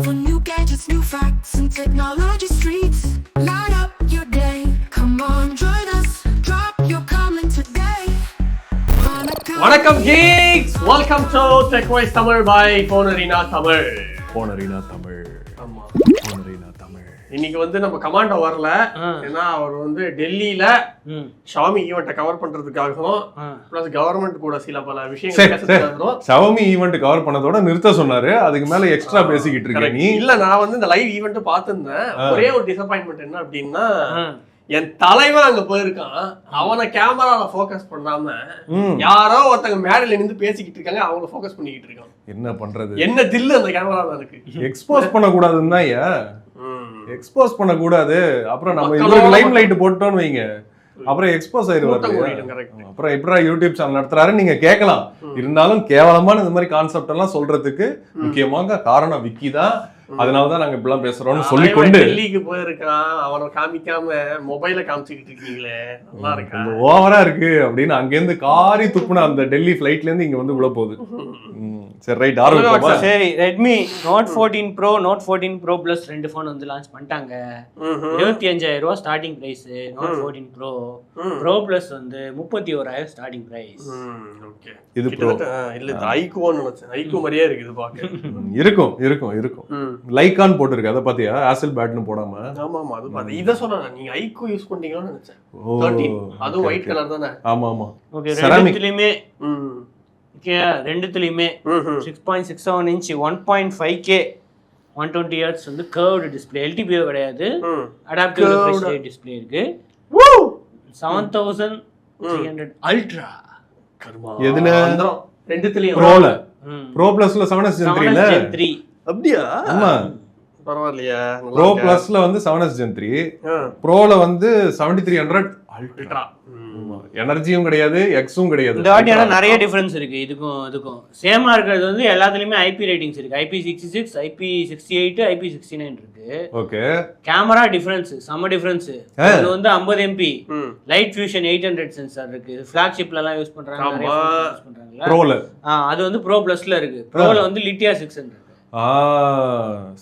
For new gadgets, new facts, and technology streets. Light up your day. Come on, join us. Drop your comment today. வணக்கம் geeks, welcome to TechWise Tamil by Phone Arena Tamil. Phone Arena Tamil. ஆமா, Phone Arena Tamil. இன்னைக்கு வந்து நம்ம commando வரல, ஏன்னா அவர் வந்து டெல்லியில Xiaomi ஈவெண்ட்டை கவர் பண்றதுக்காகவும் பிளஸ் கவர்மெண்ட் கூட சில பல விஷயங்கள் பேசுறதுக்காகவும் ஷாமி ஈவெண்ட் கவர் பண்ணதோட நிறுத்த சொன்னாரு. அதுக்கு மேல எக்ஸ்ட்ரா பேசிக்கிட்டு இருக்கேன் நீ. இல்ல, நான் வந்து இந்த லைவ் ஈவெண்ட் பார்த்திருந்தேன். ஒரே ஒரு டிசப்பாயின்மெண்ட் என்ன அப்படின்னா, என் தலைவன் அங்க போயிருக்கான், அவனை கேமரால போக்கஸ் பண்ணாம யாரோ ஒருத்தங்க மேடையில நின்று பேசிக்கிட்டு இருக்காங்க, அவங்கள போக்கஸ் பண்ணிக்கிட்டு இருக்கான். என்ன பண்றது? என்ன தில்லு அந்த கேமரால இருக்கு. எக்ஸ்போஸ் பண்ண கூடாதுன்னா எக்ஸ்போஸ் பண்ண கூடாது. அப்புறம் நம்ம இவருக்கு லைம் லைட் போட்டோம்னு வைங்க, அப்புறம் எக்ஸ்போஸ் ஆயிருவாரு. அப்புறம் எப்படா யூடியூப் சேனல் நடத்துறாரு நீங்க கேட்கலாம். இருந்தாலும் கேவலமான இந்த மாதிரி கான்செப்ட் எல்லாம் சொல்றதுக்கு முக்கியமாக காரணம் விக்கி தான். அதனாலதான் நாங்க இப்பெல்லாம் பேசுறோம்னு சொல்லிக்கொண்டு டெல்லிக்கு போயிருக்கான், அவனை காமிக்காம மொபைல காமிச்சுக்கிட்டு இருக்கீங்களே, நல்லா இருக்கா, ஓவரா இருக்கு அப்படின்னு அங்கிருந்து காரி துப்புன அந்த டெல்லி ஃபிளைட்ல இருந்து இங்க வந்து உள்ள போகுது. சரி, ரைட், ஆரம்பிப்போமா? சரி, Redmi Note 14 Pro, Note 14 Pro Plus ரெண்டு ஃபோன் வந்து லான்ச் பண்ணிட்டாங்க. 25,000 ரூபாய் starting price. Note 14 Pro Pro Plus வந்து 31,000 ஸ்டார்டிங் பிரைஸ். ஓகே, இது ப்ரோ இல்ல, இது ஐகோன்னு நினைச்சேன். ஐகோ மாதிரியே இருக்கு இது பாக்க. இருக்கும் லைக்கான் போட்டுருக்கு. அத பாத்தியா? ஆசில் பேட்னு போடாம. ஆமா ஆமா, அது பாத்து இத சொன்னேன். நீங்க ஐகோ யூஸ் பண்றீங்கன்னு நினைச்சேன். 13 அதுவும் ஒயிட் கலர் தானே? ஆமா ஆமா. ஓகே, ரெண்டுத்துலயுமே 6.67 இன்ச் 1.5K 120 Hz வந்து கர்வ்டு டிஸ்ப்ளே. LTPO கிடையாது, அடாப்டிவ் ரிஃப்ரெஷ் ரேட் டிஸ்ப்ளே இருக்கு. 7300 அல்ட்ரா. எதுல? ரெண்டுத்துலயும் ப்ரோல. ப்ரோ பிளஸ்ல 7S Gen 3 ல. அப்படியா? ஆமா, பரவாயில்லையா? ப்ரோ பிளஸ்ல வந்து 7S Gen 3, ப்ரோல வந்து 7300 அல்ட்ரா. எனர்ஜியும் கிடையாது, எக்ஸும் கிடையாது. இந்த வாட்டி ஆனா நிறைய டிஃபரன்ஸ் இருக்கு. இதுக்கும் சேமா இருக்கிறது வந்து எல்லாத்துலயுமே IP ரேட்டிங்ஸ் இருக்கு. IP66, IP68, IP69 இருக்கு. ஓகே, கேமரா டிஃபரன்ஸ் செம டிஃபரன்ஸ். இது வந்து 50 MP லைட் ஃபியூஷன் 800 சென்சார் இருக்கு. ஃபிளாக்ஷிப்ல எல்லாம் யூஸ் பண்றாங்க, நிறைய யூஸ் பண்றாங்கல. ப்ரோல அது வந்து ப்ரோ பிளஸ்ல இருக்கு. ப்ரோல வந்து லிட்டியா 600.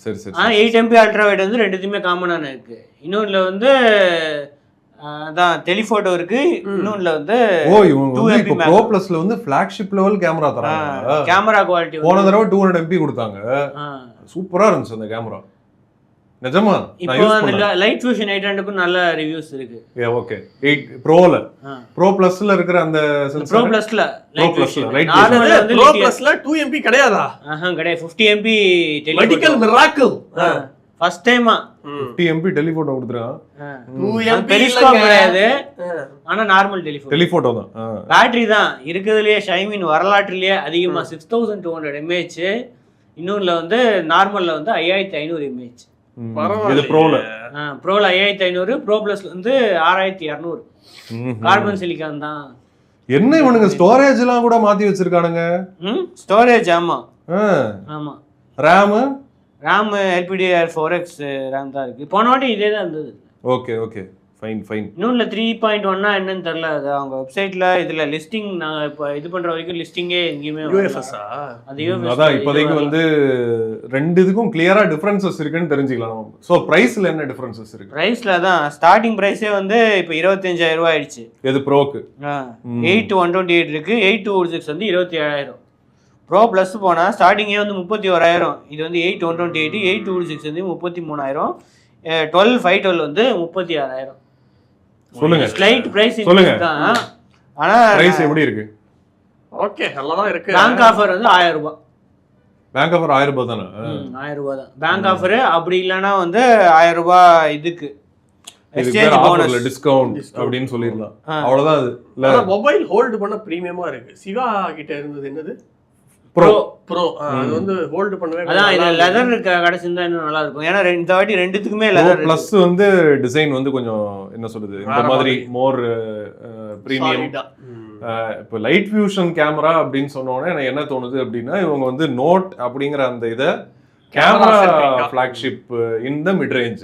சரி சரி. 8 MP அல்ட்ரா வைட் வந்து ரெண்டுத்துமே காமனான இருக்கு. இன்னொன்னுல வந்து அதான் டெலிஃபோட்டோ இருக்கு. இன்னொன்னுல வந்து இப்போ ப்ரோ பிளஸ்ல வந்து ஃபிளாக்ஷிப் லெவல் கேமரா தராங்க. கேமரா குவாலிட்டி போன தடவை 200 MP கொடுத்தாங்க. சூப்பரா இருந்துச்சு அந்த கேமரா. நிஜமா? இப்போ அந்த லைட் ஃபியூஷன் 800க்கு நல்ல ரிவ்யூஸ் இருக்கு. ஓகே, 8 ப்ரோல ப்ரோ பிளஸ்ல இருக்கிற அந்த ப்ரோ பிளஸ்ல லைட் ஃபியூஷன் நார்மலா வந்து ப்ரோ பிளஸ்ல 2 MP கிடையாதா? கிடையாது, 50 MP மெடிக்கல் மிராக்கிள். ஃபர்ஸ்ட் டைமா 50 MP டெலிஃபோட்டோ கொடுத்துறான். 2 MP பெரிஸ்கோப் கிடையாது, ஆனா நார்மல் டெலிஃபோட்டோ தான். பேட்டரி தான் இருக்குதுலயே ஷைமின் வரலாற்றிலேயே அதிகமா 6200 mAh. இன்னொன்னுல வந்து நார்மல்ல வந்து 5500 mAh. இது ப்ரோல. ப்ரோல 5500, ப்ரோ பிளஸ்ல வந்து 6200. கார்பன் சிலிக்கான் தான். என்ன இவனுங்க ஸ்டோரேஜ் எல்லாம் கூட மாத்தி வச்சிருக்கானுங்க. ஸ்டோரேஜ் ஆமா ஆமா. RAM LPDDR4X RAM தான் இருக்கு. போன வாட்டி இதே தான் இருந்தது. Okay okay, fine fine. இன்னொன்னுல 3.1 என்னன்னு தெரியல. அது அவங்க வெப்சைட்ல இதுல லிஸ்டிங் நாங்க இப்ப இது பண்ற வரைக்கும் லிஸ்டிங்கே எங்கேயுமே UFS அதான் இப்போதைக்கு வந்து ரெண்டு இதுக்கும் கிளியரா டிஃபரன்சஸ் இருக்குன்னு தெரிஞ்சுக்கலாம். சோ பிரைஸ்ல என்ன டிஃபரன்சஸ் இருக்கு? பிரைஸ்ல தான் ஸ்டார்டிங் பிரைஸே வந்து இப்போ 25,000 ரூபாய் ஆயிடுச்சு. எது ப்ரோக்கு? 8-128 இருக்கு. 8-216 வந்து 27,000. ப்ரோ பிளஸ் போனா ஸ்டார்டிங்கே வந்து 31,000. இது வந்து 8-128, 8-216 வந்து 33,000, 12-512 வந்து 36,000. சொல்லுங்க, ஸ்லைட் பிரைஸ் சொல்லுங்க. ஆனா பிரைஸ் எப்படி இருக்கு? ஓகே, நல்லா தான் இருக்கு. பேங்க் ஆஃபர் வந்து 1000 ரூபாய். பேங்க் ஆஃபர் 1000 ரூபாய் தானே? 1000 ரூபாய் தான் பேங்க் ஆஃபர். அப்படி இல்லனா வந்து 1000 ரூபாய் இதுக்கு எக்ஸ்சேஞ்ச் போனஸ் டிஸ்கவுண்ட் அப்படினு சொல்லிரலாம். அவ்வளவுதான். அது இல்ல, மொபைல் ஹோல்ட் பண்ண பிரீமியமா இருக்கு. சிவா கிட்ட இருந்தது என்னது? ப்ரோ அது வந்து ஹோல்ட் பண்ணவே அதான் இது லெதர் கடைசிந்தா இன்னும் நல்லா இருக்கும். ஏன்னா இந்த வாட்டி ரெண்டுத்துக்குமே லெதர் பிளஸ் வந்து டிசைன் வந்து கொஞ்சம் என்ன சொல்றது, இந்த மாதிரி மோர் பிரீமியம். இப்போ லைட் ஃபியூஷன் கேமரா அப்படின்னு சொன்னோடனே எனக்கு என்ன தோணுது அப்படின்னா, இவங்க வந்து நோட் அப்படிங்கிற அந்த இதை கேமரா ஃபிளாக்ஷிப் இன் த மிட் ரேஞ்ச்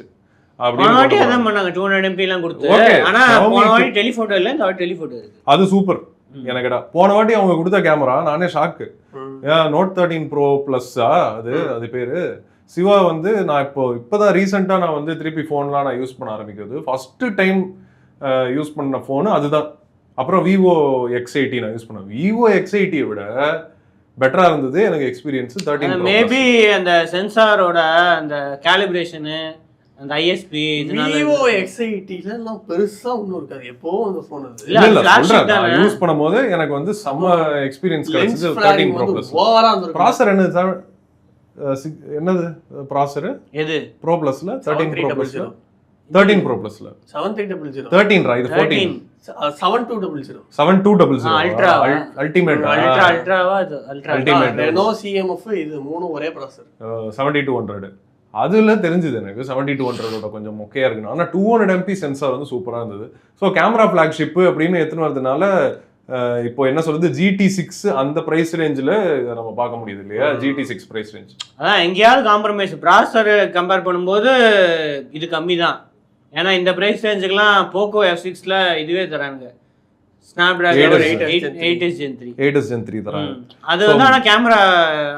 அப்படின்னு அதான் பண்ணாங்க. 200 MP எல்லாம் கொடுத்து. ஆனா போன வாட்டி டெலிஃபோட்டோ இல்ல, இந்த வாட்டி டெலிஃபோட்டோ இருக்கு. அது சூப்பர். எனக்குடா போன வாட்டி அவங்க கொடுத்த கேமரா நானே ஷாக்கு. Note 13 Pro Plus அது பேரு சிவா வந்து நான் இப்போதான் ரீசெண்டாக நான் வந்து திருப்பி ஃபோன்லாம் நான் யூஸ் பண்ண ஆரம்பிக்கிறது. ஃபஸ்ட்டு டைம் யூஸ் பண்ண ஃபோனு அதுதான். அப்புறம் விவோ X80 நான் யூஸ் பண்ணேன். விவோ X80 விட பெட்டரா இருந்தது எனக்கு எக்ஸ்பீரியன்ஸ் 13 Pro. மேபி அந்த சென்சாரோட அந்த காலிப்ரேஷனு அந்த ஐஎஸ்பி விவோ X80 எல்லாம் பெருசா ஒண்ணும் இருக்காது. எப்பவும் அந்த ஃபோன் அது இல்ல சொல்றேன், நான் யூஸ் பண்ணும்போது எனக்கு வந்து செம்ம எக்ஸ்பீரியன்ஸ் கிடைச்சது 13 Pro Plus. ஓவரா அந்த ப்ராசஸர் என்னது ப்ராசஸர் எது Pro Plusல 13 Pro Plusல 13 Pro Plusல 7300 13 ரா, இது 14 7200 7200 அல்ட்ரா அல்டிமேட் அல்ட்ராவா அது அல்ட்ரா அல்டிமேட் ரெனோ CMF இது மூணும் ஒரே ப்ராசஸர் 7200. அதுல தெரிஞ்சது எனக்கு 7200ஓட கொஞ்சம் மொக்கையா இருக்குன்னு. ஆனா 200 MP சென்சார் வந்து சூப்பரா இருந்தது. ஸோ கேமரா ஃபிளாக்ஷிப் அப்படின்னு எத்தனை வரதுனால இப்போ என்ன சொல்றது GT6 அந்த பிரைஸ் ரேஞ்சில் நம்ம பார்க்க முடியுது இல்லையா? GT6 பிரைஸ் ரேஞ்ச் அதான் எங்கேயாவது காம்ப்ரமைஸ். ப்ராசஸர் கம்பேர் பண்ணும்போது இது கம்மி தான். ஏன்னா இந்த பிரைஸ் ரேஞ்சுக்கெல்லாம் போக்கோ F6ல இதுவே தராங்க, ஸ்னாப்டிராகன் 8s Gen 3 தராங்க. அது வந்து ஆனால் கேமரா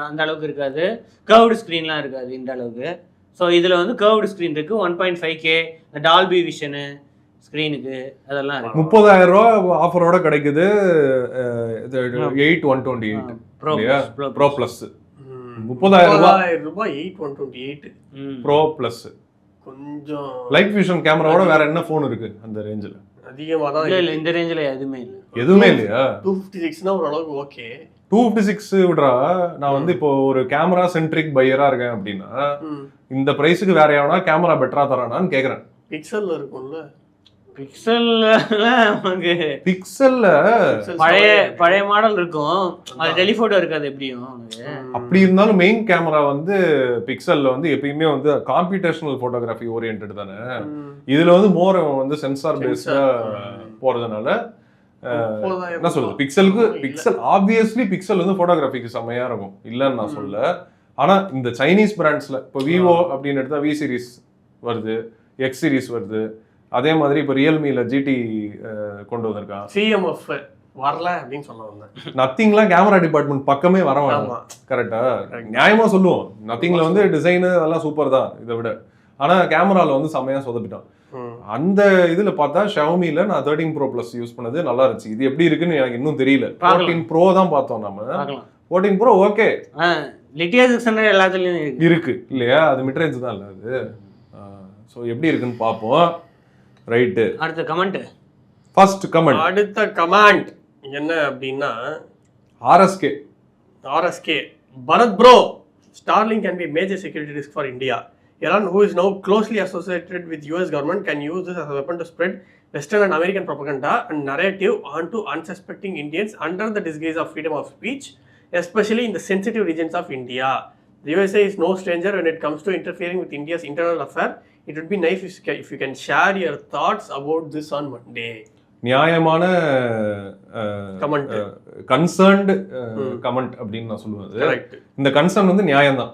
அந்த அளவுக்கு இருக்காது, கர்வ்டு ஸ்க்ரீன்லாம் இருக்காது இந்த அளவுக்கு. ஸோ இதில் வந்து கர்வ்டு ஸ்க்ரீன் இருக்கு, 1.5K டால்பி விஷனு ஸ்க்ரீனுக்கு அதெல்லாம் இருக்கு. 30,000 ரூபா ஆஃபரோட கிடைக்குது 8128 ப்ரோ பிளஸ். 30,000 ரூபாய் 8128 ப்ரோ பிளஸ். கொஞ்சம் லைட் விஷன் கேமராவோட வேற என்ன ஃபோன் இருக்கு அந்த ரேஞ்சில்? அதிகமா தான் இல்ல இந்த ரேஞ்சில் எதுவுமே இல்லையா? 256னா ஓரளவுக்கு ஓகே. 256 விட்றா, நான் வந்து இப்போ ஒரு கேமரா சென்ட்ரிக் பையரா இருக்கேன் அப்படின்னா இந்த பிரைஸுக்கு வேற எவனா கேமரா பெட்டரா தரானான்னு கேக்குறேன். பிக்சல்ல இருக்கும்ல, பிக்சல்ல பழைய மாடல் இருக்கும், அது டெலிஃபோட்டோ இருக்காது எப்படியும். அப்படி இருந்தாலும் மெயின் கேமரா வந்து பிக்சல்ல வந்து எப்பயுமே வந்து காம்புடேஷனல் போட்டோகிராஃபி ஓரியன்டட் தானே. இதுல வந்து மோர் வந்து சென்சார் பேஸ்டா போறதுனால என்ன சொல்றது, பிக்சல் ஆப்வியஸ்லி பிக்சல் வந்து போட்டோகிராஃபிக்கு செம்மையா இருக்கும், இல்லைன்னு நான் சொல்ல. ஆனா இந்த சைனீஸ் பிராண்ட்ஸ்ல இப்போ விவோ அப்படின்னு எடுத்தா V சீரிஸ் வருது, X சீரிஸ் வருது. அதே மாதிரி இப்போ ரியல்மில GT கொண்டு வந்திருக்கான். CMF வரல அப்படின்னு சொல்ல வந்தேன். நத்திங்லாம் கேமரா டிபார்ட்மெண்ட் பக்கமே வர வேணாம். கரெக்டா நியாயமா சொல்லுவோம், நத்திங்ல வந்து டிசைனு அதெல்லாம் சூப்பர் தான் இதை விட. ஆனா கேமரால வந்து செம்மையா சொதப்பிட்டான். அந்த இதுல பார்த்தா ஷாவோமில நான் 13 Pro Plus யூஸ் பண்ணது நல்லா இருந்துச்சு. இது எப்படி இருக்குன்னு எனக்கு இன்னும் தெரியல. 14 Pro தான் பார்த்தோம் நம்ம. 14 Pro ஓகே, லிட்டியா 600 எல்லாத்துலயும் இருக்கு இல்லையா? அது மிட் ரேஞ்ச் தான் இல்ல அது. ஸோ எப்படி இருக்குன்னு பார்ப்போம். ரைட்டு, அடுத்த கமெண்ட். ஃபர்ஸ்ட் கமெண்ட், அடுத்த கமெண்ட் என்ன அப்படின்னா RSK Bharath bro, Starlink can be a major security risk for India. Iran, who is now closely associated with US government, can use this as a weapon to spread Western and American propaganda and narrative onto unsuspecting Indians under the disguise of freedom of speech, especially in the sensitive regions of India. The USA is no stranger when it comes to interfering with India's internal affairs. It would be nice if you can share your thoughts about this on Monday. நியாயமான comment, concerned comment அப்படின்னு நான் சொல்லுவேன். இந்த concern வந்து நியாயம்தான்.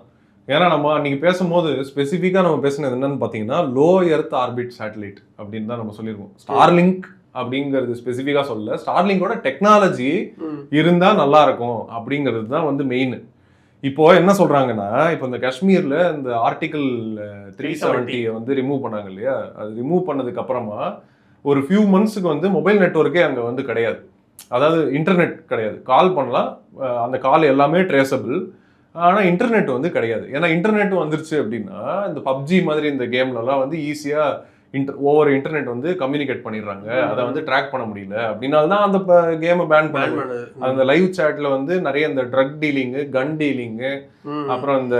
ஏன்னா நம்ம அன்னைக்கு பேசும்போது ஸ்பெசிஃபிக்காக நம்ம பேசுனது என்னன்னு பார்த்தீங்கன்னா லோ எர்த் ஆர்பிட் சேட்டலைட் அப்படின்னு தான் நம்ம சொல்லியிருக்கோம். ஸ்டார்லிங்க் அப்படிங்கிறது ஸ்பெசிஃபிக்காக சொல்ல, ஸ்டார்லிங்கோட டெக்னாலஜி இருந்தால் நல்லா இருக்கும் அப்படிங்கிறது தான் வந்து மெயின். இப்போ என்ன சொல்றாங்கன்னா, இப்போ இந்த காஷ்மீர்ல இந்த ஆர்டிகல் 370 வந்து ரிமூவ் பண்ணாங்க இல்லையா? அது ரிமூவ் பண்ணதுக்கு அப்புறமா ஒரு ஃபியூ மந்த்ஸுக்கு வந்து மொபைல் நெட்வொர்க்கே அங்கே வந்து கிடையாது. அதாவது இன்டர்நெட் கிடையாது. கால் பண்ணலாம், அந்த கால் எல்லாமே ட்ரேசபிள், ஆனால் இன்டர்நெட் வந்து கிடையாது. ஏன்னா இன்டர்நெட் வந்துருச்சு அப்படின்னா இந்த பப்ஜி மாதிரி இந்த கேம்லலாம் வந்து ஈஸியாக ஓவர் இன்டர்நெட் வந்து கம்யூனிகேட் பண்ணிடுறாங்க. அதை வந்து ட்ராக் பண்ண முடியல. அப்படின்னால்தான் அந்த கேமை பேன் பண்ணாங்க. அந்த லைவ் சாட்ல வந்து நிறைய இந்த ட்ரக் டீலிங்கு, கன் டீலிங்கு, அப்புறம் இந்த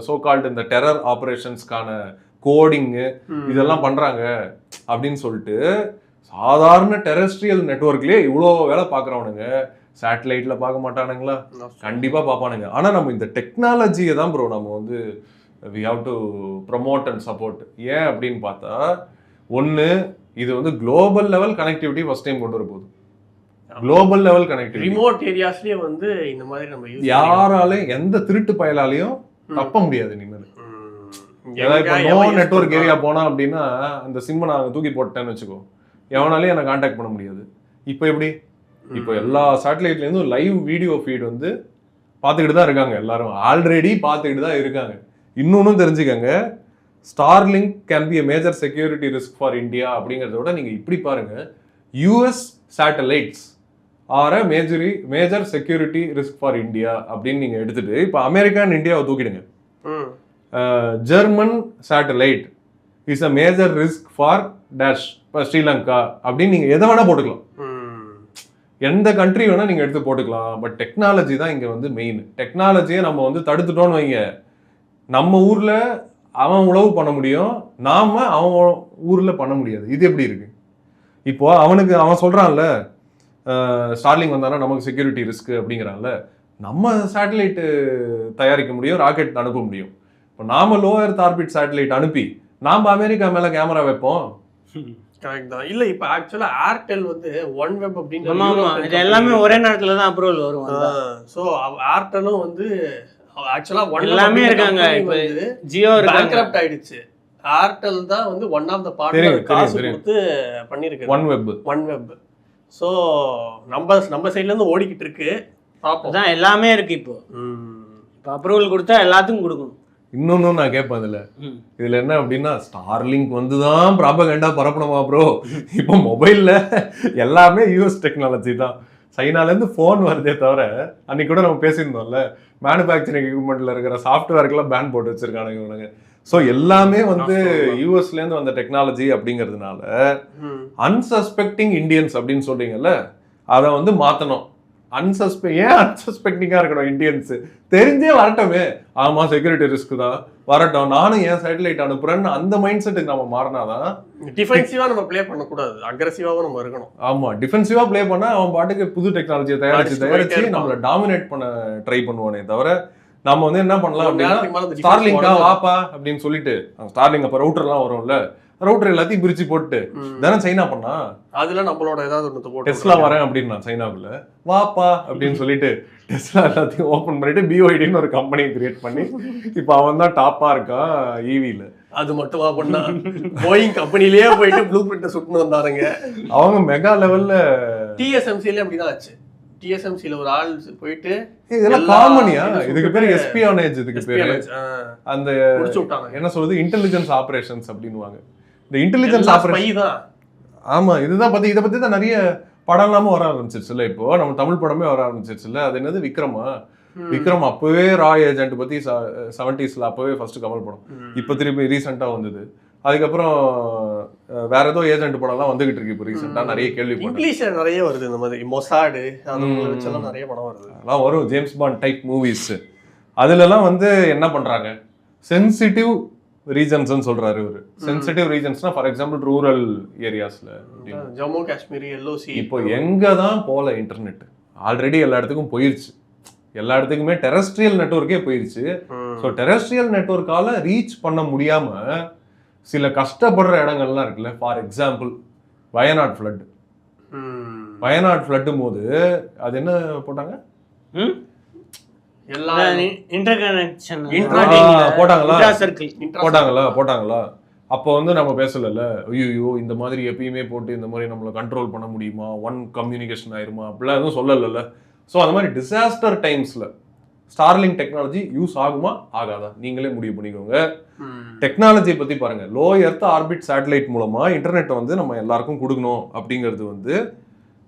சோ கால்டு இந்த டெரர் ஆப்ரேஷன்ஸ்க்கான கோடிங்கு இதெல்லாம் பண்றாங்க அப்படின்னு சொல்லிட்டு சாதாரண டெரஸ்ட்ரியல் நெட்வொர்க்லயே இவ்வளோ வேலை பார்க்குறவனுங்க சேட்டலைட்ல பார்க்க மாட்டானுங்களா? கண்டிப்பா பார்ப்பானுங்க. ஆனா நம்ம இந்த டெக்னாலஜியை தான் ப்ரோ நம்ம வந்து we have to promote and support. ஏன் அப்படின்னு பார்த்தா, ஒன்று இது வந்து global level connectivity first time கொண்டு வர போகுது. குளோபல் லெவல் கனெக்டிவிட்டி ரிமோட் ஏரியாஸ்லயே வந்து இந்த மாதிரி நம்ம யாராலையும் எந்த திருட்டு பயலாலையும் தப்ப முடியாது. இனிமேல் நோ நெட்வொர்க் ஏரியா போனா அப்படின்னா அந்த சிம்மை நான் தூக்கி போட்டேன்னு வச்சுக்கோ, எவனாலையும் என்னை கான்டாக்ட் பண்ண முடியாது. இப்போ எப்படி? இப்போ எல்லா சேட்டலைட்லேருந்தும் லைவ் வீடியோ ஃபீட் வந்து பார்த்துக்கிட்டு தான் இருக்காங்க எல்லாரும், ஆல்ரெடி பார்த்துக்கிட்டு தான் இருக்காங்க. இன்னொன்னும் தெரிஞ்சுக்கங்க, Starlink can be a major security risk for India அப்படிங்கிறத விட நீங்க இப்படி பாருங்க, US satellites are major security risk for India அப்படின்னு நீங்க எடுத்துட்டு இப்போ அமெரிக்கா அண்ட் இந்தியாவை தூக்கிடுங்க. German satellite is a major risk for dash Sri Lanka அப்படின்னு நீங்க எதை வேணா போட்டுக்கலாம், எந்த கண்ட்ரி வேணா நீங்க எடுத்து போட்டுக்கலாம். பட் டெக்னாலஜி தான் இங்க வந்து மெயின். டெக்னாலஜியை நம்ம வந்து தடுத்துட்டோம்னு வைங்க, நம்ம ஊர்ல அவன் உழவு பண்ண முடியும், நாம அவன் ஊர்ல பண்ண முடியாது. இது எப்படி இருக்கு? இப்போ அவன் சொல்றான்ல ஸ்டார்லிங் வந்தானா நமக்கு செக்யூரிட்டி ரிஸ்க் அப்படிங்கிறான்ல, நம்ம சேட்டலைட்டு தயாரிக்க முடியும், ராக்கெட் அனுப்ப முடியும். இப்போ நாம லோ எர்த் ஆர்பிட் சேட்டலைட் அனுப்பி நாம அமெரிக்கா மேல கேமரா வைப்போம். கரெக்ட் தான். இல்ல இப்ப ஆக்சுவலா ஏர்டெல் வந்து ஒன் வெப் அப்படின்னு இது எல்லாமே ஒரே நேரத்துல தான் அப்ரூவல் வரும். சோ ஏர்டெலும் வந்து ஆக்சுவலா ஒன் எல்லாமே இருக்காங்க. இப்ப ஜியோ பேங்க்ரப்ட் ஆயிடுச்சு. ஏர்டெல் தான் வந்து ஒன் ஆஃப் த பார்ட்னர் காசு கொடுத்து பண்ணிருக்கு ஒன் வெப். சோ நம்ம சைடுல இருந்து ஓடிக்கிட்டு இருக்கு. பாப்போம். தான் எல்லாமே இருக்கு. இப்போ அப்ரூவல் கொடுத்தா எல்லாத்துக்கும் கொடுக்கணும். இன்னொன்னு நான் கேட்பேன், இதுல என்ன அப்படின்னா, ஸ்டார்லிங்க் வந்துதான் ப்ராபகண்டா பரப்பணுமா ப்ரோ? இப்போ மொபைல்ல எல்லாமே யூஎஸ் டெக்னாலஜி தான். சைனால இருந்து போன் வருதே தவிர, அன்னைக்கு கூட நம்ம பேசியிருந்தோம்ல, மேனுஃபேக்சரிங் எக்யூப்மெண்ட்ல இருக்கிற சாஃப்ட்வேர்க்கெல்லாம் பேன் போட்டு வச்சிருக்கானுங்க இவனுங்க. ஸோ எல்லாமே வந்து யூஎஸ்ல இருந்து வந்த டெக்னாலஜி அப்படிங்கிறதுனால அன்சஸ்பெக்டிங் இந்தியன்ஸ் அப்படின்னு சொல்றீங்கல்ல, அதை வந்து மாத்தணும். ஏன் அன்சஸ்பெக்டிங்கா இருக்கணும்? இந்தியன்ஸ் தெரிஞ்சே வரட்டுமே, ஆமா செக்யூரிட்டி ரிஸ்க் தான் வரட்டும், நானும் ஏன் சேட்டலைட் அனுப்புறேன்னு அந்த மைண்ட் செட்டுக்கு நம்ம மாறினாதான். டிஃபென்சிவா நம்ம ப்ளே பண்ணக்கூடாது, அக்ரெசிவாவும் நம்ம இருக்கணும். ஆமா, டிஃபென்சிவா ப்ளே பண்ணா அவன் பாட்டுக்கு புது டெக்னாலஜியை தயாரிச்சு நம்மள டாமினேட் பண்ண ட்ரை பண்ணுவானே தவிர, நம்ம வந்து என்ன பண்ணலாம் அப்படின்னா, ஸ்டார்லிங்கா வாப்பா அப்படின்னு சொல்லிட்டு, ஸ்டார்லிங் அப்ப ரவுட்டர் எல்லாம் வரும்ல, ரவுட்டர் எல்லாத்தையும் பிரிச்சு போட்டு தானே சைனா பண்ணா. அதுல நம்மளோட ஏதாவது ஒன்று போட்டு டெஸ்லா வரேன் அப்படின்னா சைனாவுல வாப்பா அப்படின்னு சொல்லிட்டு டெஸ்லா எல்லாத்தையும் ஓபன் பண்ணிட்டு பிஓஐடின்னு ஒரு கம்பெனியை கிரியேட் பண்ணி இப்ப அவன் தான் டாப்பா இருக்கான் ஈவில. அது மட்டுமா பண்ணா, போயிங் கம்பெனிலேயே போயிட்டு ப்ளூ பிரிண்ட சுட்டுன்னு வந்தாருங்க அவங்க. மெகா லெவல்ல டிஎஸ்எம்சில அப்படிதான் ஆச்சு. டிஎஸ்எம்சில ஒரு ஆள் போயிட்டு இதெல்லாம் காமனியா, இதுக்கு பேரு எஸ்பியானேஜ், இதுக்கு பேரு அந்த என்ன சொல்றது, இன்டெலிஜென்ஸ் ஆபரேஷன்ஸ் அப்படின்னுவாங்க. இந்த இன்டெலிஜென்ஸ் ஆபரேஷன் தான். ஆமா, இதுதான் பத்தி, இதை பத்தி தான் நிறைய படம் எல்லாமே வர ஆரம்பிச்சிருச்சுல்ல. இப்போ நம்ம தமிழ் படமே வர ஆரம்பிச்சிருச்சுல்ல. அது என்னது, விக்ரம் அப்பவே ரா ஏஜென்ட் பத்தி 70s அப்பவே ஃபர்ஸ்ட் கமல் படம், இப்ப திருப்பி ரீசெண்டா வந்தது. அதுக்கப்புறம் வேற ஏதோ ஏஜென்ட் படம் எல்லாம் வந்துகிட்டு இருக்கு இப்போ ரீசெண்டா. நிறைய கேள்வி இங்கிலீஷ்ல நிறைய வருது, இந்த மாதிரி மொசாடு அதெல்லாம் வச்செல்லாம் நிறைய படம் வருது. அதெல்லாம் வரும், ஜேம்ஸ் பாண்ட் டைப் மூவிஸ். அதுல எல்லாம் வந்து என்ன பண்றாங்க, சென்சிட்டிவ் ரீஜன்ஸ் சொல்றாரு இவரு. சென்சிட்டிவ் ரீஜன்ஸ்னா ஃபார் எக்ஸாம்பிள் ரூரல் ஏரியாஸ்ல, ஜம்மு காஷ்மீர், எல்ஓசி. இப்போ எங்க தான் போல இன்டர்நெட் ஆல்ரெடி எல்லா இடத்துக்கும் போயிருச்சு, எல்லா இடத்துக்குமே டெரஸ்ட்ரியல் நெட்வொர்க்கே போயிருச்சு. ஸோ டெரஸ்ட்ரியல் நெட்வொர்க்கால ரீச் பண்ண முடியாம சில கஷ்டப்படுற இடங்கள்லாம் இருக்குல்ல. ஃபார் எக்ஸாம்பிள் வயநாட் ஃப்ளட்டும் போது அது என்ன போட்டாங்க, போட்டாங்களா. அப்போ வந்து நம்ம பேசல, ஐயோ இந்த மாதிரி எப்பயுமே போட்டு இந்த மாதிரி நம்மள கண்ட்ரோல் பண்ண முடியுமா, ஒன் கம்யூனிகேஷன் ஆயிருமா அப்படிலாம் எதுவும் சொல்லல. ஸோ அந்த மாதிரி டிசாஸ்டர் டைம்ஸ்ல ஸ்டார்லிங்க் டெக்னாலஜி யூஸ் ஆகுமா ஆகாதா நீங்களே முடிவு பண்ணிக்கோங்க. டெக்னாலஜியை பத்தி பாருங்க, லோ எர்த் ஆர்பிட் சேட்டலைட் மூலமா இன்டர்நெட் வந்து நம்ம எல்லாருக்கும் கொடுக்கணும் அப்படிங்கிறது வந்து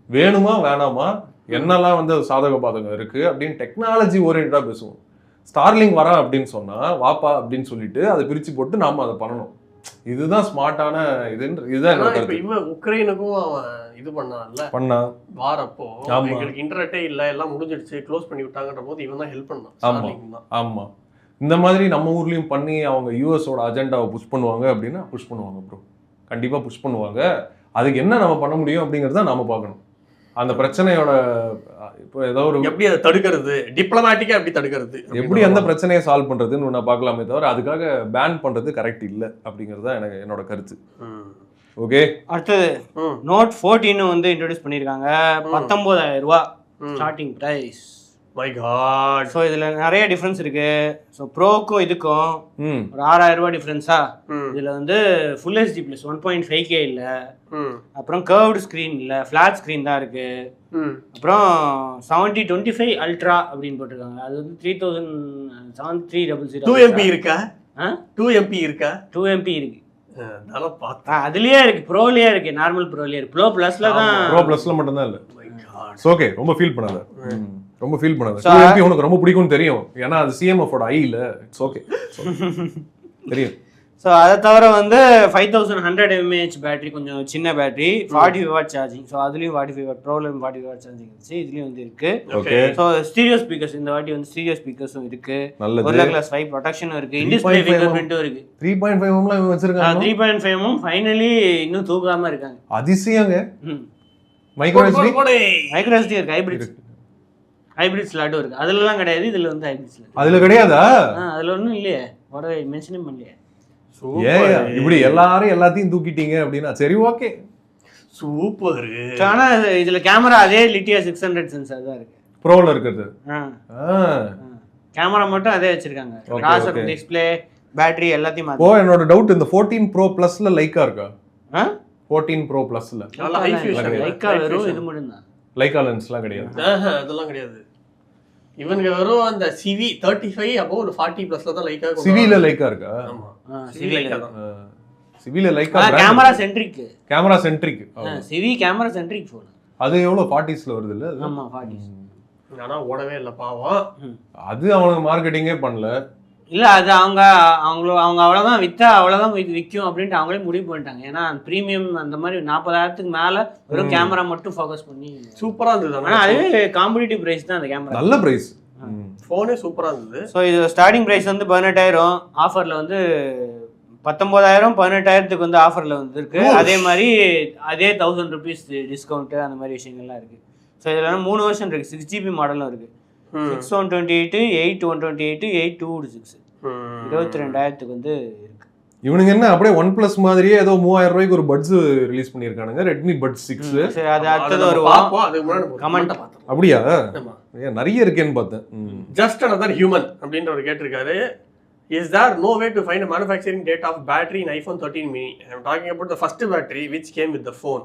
வேணுமா வேணாமா, என்னெல்லாம் வந்து சாதக பாதகம் இருக்கு அப்படின்னு டெக்னாலஜி ஓரியன்டா பேசுவோம். ஸ்டார்லிங்க் வரா அப்படின்னு சொன்னா வாப்பா அப்படின்னு சொல்லிட்டு அதை பிரிச்சு போட்டு நாம அதை பண்ணணும். இதுதான் ஸ்மார்ட்டான இதுதான். உக்ரைனுக்கும் அவன் இது பண்ணா வாரப்போ எங்களுக்கு இன்டர்நெட்டே இல்ல, எல்லாம் முடிஞ்சிடுச்சு, க்ளோஸ் பண்ணி விட்டாங்கன்ற போது இவன் தான் ஹெல்ப் பண்ணான். ஆமா, இந்த மாதிரி நம்ம ஊர்லயும் பண்ணி அவங்க யூஎஸோட அஜெண்டாவை புஷ் பண்ணுவாங்க அப்படின்னா புஷ் பண்ணுவாங்க ப்ரோ, கண்டிப்பா புஷ் பண்ணுவாங்க. அதுக்கு என்ன நம்ம பண்ண முடியும் அப்படிங்கறத நாம பார்க்கணும். அந்த பிரச்சனையோட இப்போ ஏதோ ஒரு எப்படி அதை தடுக்கிறது, டிப்ளமேட்டிக்கா எப்படி தடுக்கிறது, எப்படி அந்த பிரச்சனையை சால்வ் பண்றதுன்னு நான் பார்க்கலாமே தவிர அதுக்காக பேன் பண்றது கரெக்ட் இல்லை அப்படிங்கிறது தான் எனக்கு என்னோட கருத்து. ஓகே, அடுத்தது நோட் 14 வந்து இன்ட்ரோடியூஸ் பண்ணியிருக்காங்க. 19,000 ரூபாய் starting price. My god. So இதில் நிறைய டிஃப்ரென்ஸ் இருக்கு. ஸோ ப்ரோக்கும் இதுக்கும் ம் ஒரு 6000 ரூபாய் டிஃப்ரென்ஸா. இதில் வந்து ஃபுல் HD ப்ளஸ் 1.5K இல்லை, அப்புறம் கர்வ்டு ஸ்க்ரீன் இல்லை, ஃப்ளாட் ஸ்க்ரீன் தான் இருக்கு. அப்புறம் 7025 அல்ட்ரா அப்படின்னு போட்டிருக்காங்க. அது வந்து 3000 2MP இருக்கா? 2MP இருக்கா? 2MP இருக்கு. அதெல்லாம் பார்த்தா அதுலயே இருக்கு, ப்ரோலயே இருக்கு, நார்மல் ப்ரோலயே இருக்கு. ப்ரோ ப்ளஸ்ல தான், ப்ரோ ப்ளஸ்ல மட்டும் தான் இல்ல. ஓகே, ரொம்ப ஃபீல் பண்ணாத. ரொம்ப ஃபீல் பண்ணாத. 2MP உனக்கு ரொம்ப பிடிக்கும்னு தெரியும், ஏன்னா அது CMF ஓட ஐ இல்ல. இட்ஸ் ஓகே, தெரியும். ஸோ அதை தவிர வந்து 5100 mAh பேட்டரி, கொஞ்சம் சின்ன பேட்டரி, 45 வாட் சார்ஜிங். ஸோ அதுலேயும் 45 வாட், ப்ரோலையும் 45 வாட் சார்ஜிங் இருந்துச்சு, இதுலேயும் வந்து இருக்கு. ஓகே. ஸோ ஸ்டீரியோ ஸ்பீக்கர்ஸ், இந்த வாட்டி வந்து ஸ்டீரியோ ஸ்பீக்கர்ஸும் இருக்கு, நல்லது. Gorilla Glass 5 ப்ரொடெக்ஷனும் இருக்கு, இன்டிஸ்பிளே ஃபிங்கர் பிரிண்ட்டும் இருக்கு. 3.5 mm வச்சிருக்காங்க. 3.5 ஃபைனலி இன்னும் தூக்காம இருக்காங்க. அதிசயங்க. மைக்ரோ SD இருக்கு, ஹைபிரிட் ஸ்லாட்டும் இருக்கு. அதுலலாம் கிடையாது, இதுல வந்து ஹைபிரிட் ஸ்லாட். அதுல கிடையாதா? அதுல ஒன்றும் இல்லையே, உடனே மென்ஷனே பண்ணலையே. ஏன் இப்படி எல்லாரும் எல்லாத்தையும் தூக்கிட்டீங்க அப்படின்னா சரி, ஓகே, சூப்பர். ஆனா இதுல கேமரா அதே லிட்டியா 600 சென்சார் தான் இருக்கு, ப்ரோல இருக்குது. கேமரா மட்டும் அதே வச்சிருக்காங்க. ப்ராசஸர், டிஸ்ப்ளே, பேட்டரி எல்லாத்தையும் மாத்தி. என்னோட டவுட், இந்த 14 Pro Plusல லைக்கா இருக்கா? 14 Pro Plusல லைக்கா வெறும் இது மட்டும் தான், லைக்கா லென்ஸ்லாம் கிடையாது. அதெல்லாம் கிடையாது. இவனுக்கு வெறும் அந்த CV 35 அப்போ ஒரு 40+ தான் லைக்கா. சிவில லைக்கா இருக்கா? ஆமா, CV லைக்கா தான். சிவில Leica camera centric. Camera centric. CV camera centric phone. அது எவ்வளவு 40ஸ்ல வருது இல்ல? ஆமா 40s. ஆனா ஓடவே இல்ல பாவம். அது அவனுக்கு மார்க்கெட்டிங்கே பண்ணல. இல்ல அது அவங்க அவ்வளவுதான் வித்தா அவ்வளவுதான் விற்கும் அப்படின்ட்டு அவங்களே முடிவு பண்ணிட்டாங்க. ஏன்னா பிரீமியம் அந்த மாதிரி 40,000க்கு மேல வெறும் கேமரா மட்டும் ஃபோக்கஸ் பண்ணி சூப்பரா இருந்தது. ஆனா அது காம்படிட்டிவ் பிரைஸ் தான் அந்த கேமரா, நல்ல பிரைஸ். போனே சூப்பரா இருந்தது. ஸோ இது ஸ்டார்டிங் பிரைஸ் வந்து 18,000, ஆஃபர்ல வந்து 19,000, 18,000க்கு வந்து ஆஃபர்ல வந்து இருக்கு. அதே மாதிரி அதே 1000 rupees டிஸ்கவுண்ட், அந்த மாதிரி விஷயங்கள்லாம் இருக்கு. ஸோ இதுல 3 வெர்ஷன் இருக்கு, 6GB மாடலும் இருக்கு, 6/128, 8/128, 8/256. 22,000க்கு வந்து இருக்கு. இவனுங்க என்ன அப்படியே OnePlus மாதிரியே ஏதோ 3000 ரூபாய்க்கு ஒரு பட்ஸ் ரிலீஸ் பண்ணிருக்கானுங்க, Redmi Buds 6. சரி, அது அடுத்தது வருவோம். அதுக்கு முன்னாடி கமெண்ட் பார்த்தோம். அப்படியா? ஆமா, ஏன் நிறைய இருக்கேன்னு பார்த்தேன். ஜஸ்ட் another human அப்படின்றவர் கேட்டிருக்காரு. Is there no way to find a manufacturing date of battery in iPhone 13 mini? I am talking about the first battery which came with the phone.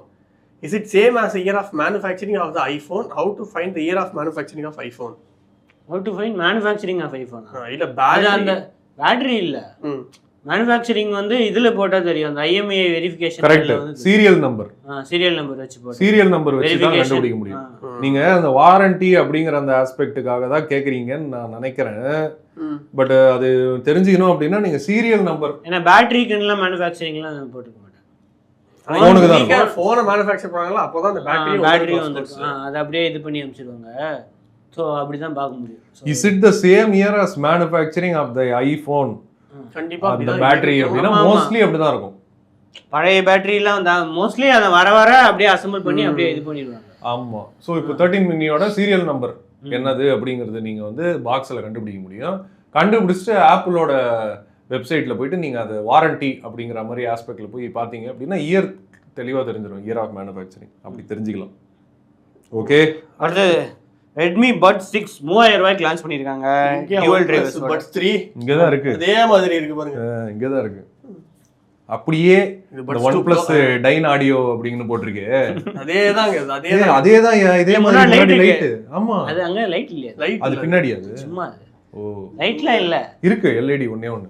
Is it same as the year of manufacturing of the iPhone? How to find the year of manufacturing of iPhone? How to find manufacturing of iPhone? இல்ல battery, அந்த battery இல்ல, manufacturing வந்து இதுல போட்டா தெரியும். அந்த IMEI verification correct, serial number வச்சு போட்டு, சீரியல் நம்பர் வச்சு தான் கண்டுபிடிக்க முடியும். நீங்க அந்த வாரண்டி அப்படிங்கிற அந்த ஆஸ்பெக்ட்டுக்காக தான் கேக்குறீங்கன்னு நான் நினைக்கிறேன். பட் அது தெரிஞ்சுக்கணும் அப்படின்னா நீங்க சீரியல் நம்பர், ஏன்னா பேட்டரிக்குலாம் மேனுஃபேக்சரிங்லாம் போட்டுக்க மாட்டாங்க. ஃபோனுக்கு தான். ஃபோனை மேனுஃபேக்சர் பண்ணாங்களா அப்போதான் அந்த பேட்டரி வந்துருக்கும், அதை அப்படியே இது பண்ணி அனுப்பிச்சிடுவாங்க. ஸோ அப்படிதான் பார்க்க முடியும். Is it the same year as manufacturing of the iPhone? கண்டிப்பா அந்த பேட்டரி அப்படின்னா மோஸ்ட்லி அப்படிதான் இருக்கும். பழைய பேட்டரிலாம் மோஸ்ட்லி அதை வர அப்படியே அசெம்பிள் பண்ணி அப்படியே இது பண்ணிடுவாங்க. ஆமா. ஸோ இப்போ 13 மினியோட சீரியல் நம்பர் என்னது அப்படிங்கிறது நீங்க வந்து பாக்ஸில் கண்டுபிடிக்க முடியும். கண்டுபிடிச்சிட்டு ஆப்பிளோட வெப்சைட்ல போயிட்டு நீங்க அது வாரண்டி அப்படிங்கிற மாதிரி ஆஸ்பெக்ட்ல போய் பார்த்தீங்க அப்படின்னா இயர் தெளிவாக தெரிஞ்சிடும், இயர் ஆஃப் மேனுஃபேக்சரிங் அப்படி தெரிஞ்சுக்கலாம். ஓகே, அடுத்து Redmi Buds 6 3000 ரூபாய்க்கு லான்ச் பண்ணிருக்காங்க. Dual drivers Buds 3 இங்க தான் இருக்கு, அதே மாதிரி இருக்கு பாருங்க. இங்க தான் இருக்கு. அப்படியே இந்த OnePlus டைன் ஆடியோ அப்படினு போட்டுருக்கு. அதேதாங்க, அதேதான் இதே மாதிரி லைட். ஆமா, அது அங்க லைட் இல்லையா? லைட் அது பின்னாடி, அது சும்மா. ஓ, லைட்லாம் இல்ல, இருக்கு LED ஒண்ணே ஒண்ணு.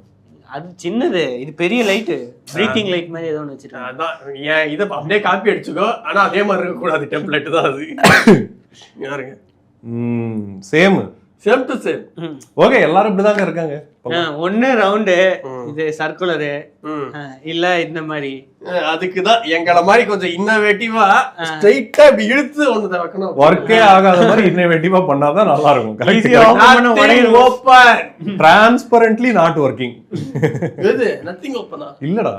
அது சின்னது, இது பெரிய லைட், பிரீத்திங் லைட் மாதிரி ஏதோ ஒன்று வச்சிருக்காங்க. அதான் ஏன் இதை அப்படியே காப்பி அடிச்சுக்கோ, ஆனா அதே மாதிரி இருக்க கூடாது, டெம்ப்ளேட் தான் அது. யாருங்க சேம் டு சேம். ஓகே, எல்லாரும் இப்படிதாங்க இருக்காங்க. ஒன்னு ரவுண்டு, இது சர்க்குலரு, இல்ல இந்த மாதிரி. அதுக்குதான் எங்களை மாதிரி கொஞ்சம் இன்னோவேட்டிவா ஸ்ட்ரைட்டா இப்படி இழுத்து ஒண்ணு வைக்கணும். ஒர்க்கே ஆகாத மாதிரி இன்னோவேட்டிவா பண்ணாதான் நல்லா இருக்கும். டிரான்ஸ்பரண்ட்லி நாட் ஒர்க்கிங். நத்திங் ஓப்பனா இல்லடா,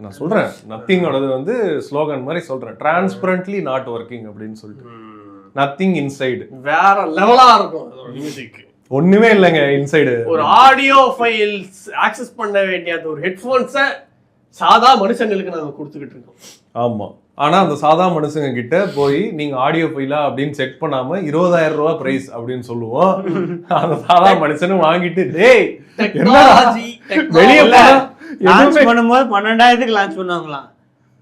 நான் சொல்றேன் நத்திங்கோடது வந்து ஸ்லோகன் மாதிரி சொல்றேன். டிரான்ஸ்பரண்ட்லி நாட் ஒர்க்கிங் அப்படின்னு சொல்லிட்டு நத்திங் இன்சைடு வேற லெவலா இருக்கும். மியூசிக் ஒண்ணுமே இல்லைங்க இன்சைடு. ஒரு ஆடியோ ஃபைல்ஸ் ஆக்சஸ் பண்ண வேண்டிய ஒரு ஹெட்ஃபோன்ஸை சாதா மனுஷங்களுக்கு நாங்க கொடுத்துக்கிட்டு இருக்கோம். ஆமா, ஆனா அந்த சாதா மனுஷங்க கிட்ட போய் நீங்க ஆடியோ ஃபைலா அப்படின்னு செக் பண்ணாம 20,000 ரூபாய் பிரைஸ் அப்படின்னு சொல்லுவோம். அந்த சாதா மனுஷனும் வாங்கிட்டு டேய் வெளியே லான்ச் பண்ணும்போது 12,000க்கு லான்ச் பண்ணுவாங்களாம்,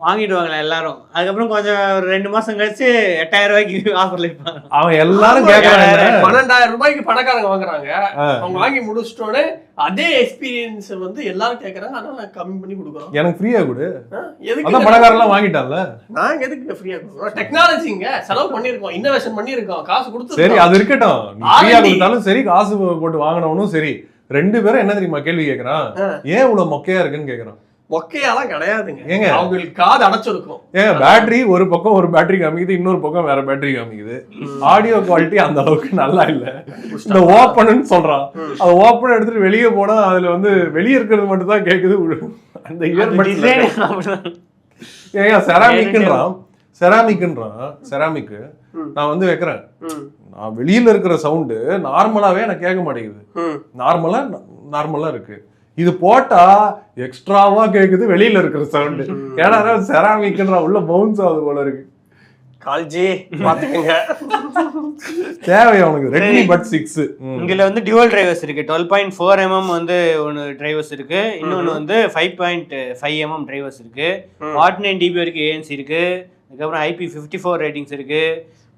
வாங்கிடுவாங்களா எல்லாரும். அதுக்கப்புறம் கொஞ்சம் ஒரு 2 மாசம் கழிச்சு 8,000 ரூபாய்க்கு ஆஃபர்ல இருப்பாங்க. அவன் எல்லாரும் கேக்குறாங்க 12,000 ரூபாய்க்கு பணக்காரங்க வாங்குறாங்க. அவங்க வாங்கி முடிச்சிட்டோன்னே அதே எக்ஸ்பீரியன்ஸ் வந்து எல்லாரும் கேக்குறாங்க. ஆனா நான் கம்மி பண்ணி கொடுக்குறோம். எனக்கு ஃப்ரீயா கொடு. எதுக்கு அதான் பணக்காரங்க வாங்கிட்டான்ல. நாங்க எதுக்கு ஃப்ரீயா கொடுக்குறோம்? டெக்னாலஜிங்க செலவு பண்ணிருக்கோம், இன்னோவேஷன் பண்ணிருக்கோம், காசு கொடுத்து. சரி அது இருக்கட்டும், ஃப்ரீயா கொடுத்தாலும் சரி காசு போட்டு வாங்கினவனும் சரி, 2 பேரும் என்ன தெரியுமா கேள்வி கேக்குறான், ஏன் இவ்வளவு மொக்கையா இருக்குன்னு கேக்குறான். மொக்கையாலாம் கிடையாதுங்க, ஏங்க அவங்களுக்கு காது அடைச்சிருக்கும். ஏங்க பேட்டரி ஒரு பக்கம் ஒரு பேட்டரி காமிக்குது, இன்னொரு பக்கம் வேற பேட்டரி காமிக்குது. ஆடியோ குவாலிட்டி அந்த அளவுக்கு நல்லா இல்ல. இந்த ஓப்பன்னு சொல்றான், அது ஓப்பன் எடுத்துட்டு வெளியே போனா அதுல வந்து வெளியே இருக்கிறது மட்டும் தான் கேக்குது. அந்த இயர்பட்ஸ் ஏங்க செராமிக் நான் வந்து வைக்கிறேன், நான் வெளியில இருக்கிற சவுண்டு நார்மலாவே எனக்கு கேட்க மாட்டேங்குது. நார்மலா இருக்கு. இது போட்டா எக்ஸ்ட்ராவா கேக்குது வெளியில இருக்கிற சவுண்ட். ஏன்னா செராமிக்ன்ற உள்ள பவுன்ஸ் ஆகுது போல இருக்கு. கால்ஜி பாத்துக்கங்க, தேவை அவனுக்கு ரெட்மி பட் 6. இதுல வந்து டியூவல் டிரைவர்ஸ் இருக்கு. 12.4mm வந்து ஒன்னு டிரைவர்ஸ் இருக்கு, இன்னொன்னு வந்து 5.5mm டிரைவர்ஸ் இருக்கு. 49 dB வரைக்கும் ANC இருக்கு. அதுக்கப்புறம் IP54 ரேட்டிங்ஸ் இருக்கு.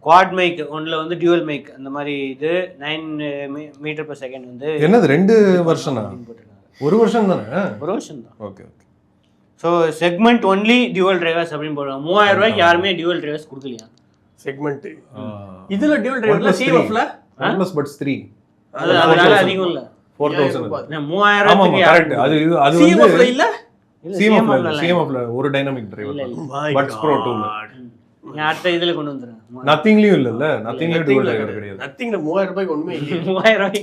குவாட் மைக் ஒன்ல வந்து டியூவல் மைக் அந்த மாதிரி இது 9 m/s வந்து. என்னது 2 வருஷனா? ஒரு வருஷம் தானே? ஒரு வருஷம் தான். Okay okay. So segment only dual drivers அப்படின்னு போடுறாங்க. 3000 ரூபாய்க்கு யாருமே டியூவல் டிரைவர்ஸ் கொடுக்கலையா செக்மெண்ட்? இதுல டியூவல் டிரைவர்ல CFல OnePlus Buds 3 அதனால அதிகம் இல்ல. 4000 3000. ஆமா கரெக்ட். அது CFல இல்ல, CMFல ஒரு டைனமிக் டிரைவர் Buds Pro 2 அடுத்த இதுல கொண்டு வந்துறேன். நத்திங்லயும் இல்லல்ல, நத்திங்ல டியூவல் டிரைவர் கிடையாது. நத்திங்ல 3000 ரூபாய்க்கு ஒண்ணுமே இல்ல. 3000 ரூபாய்க்கு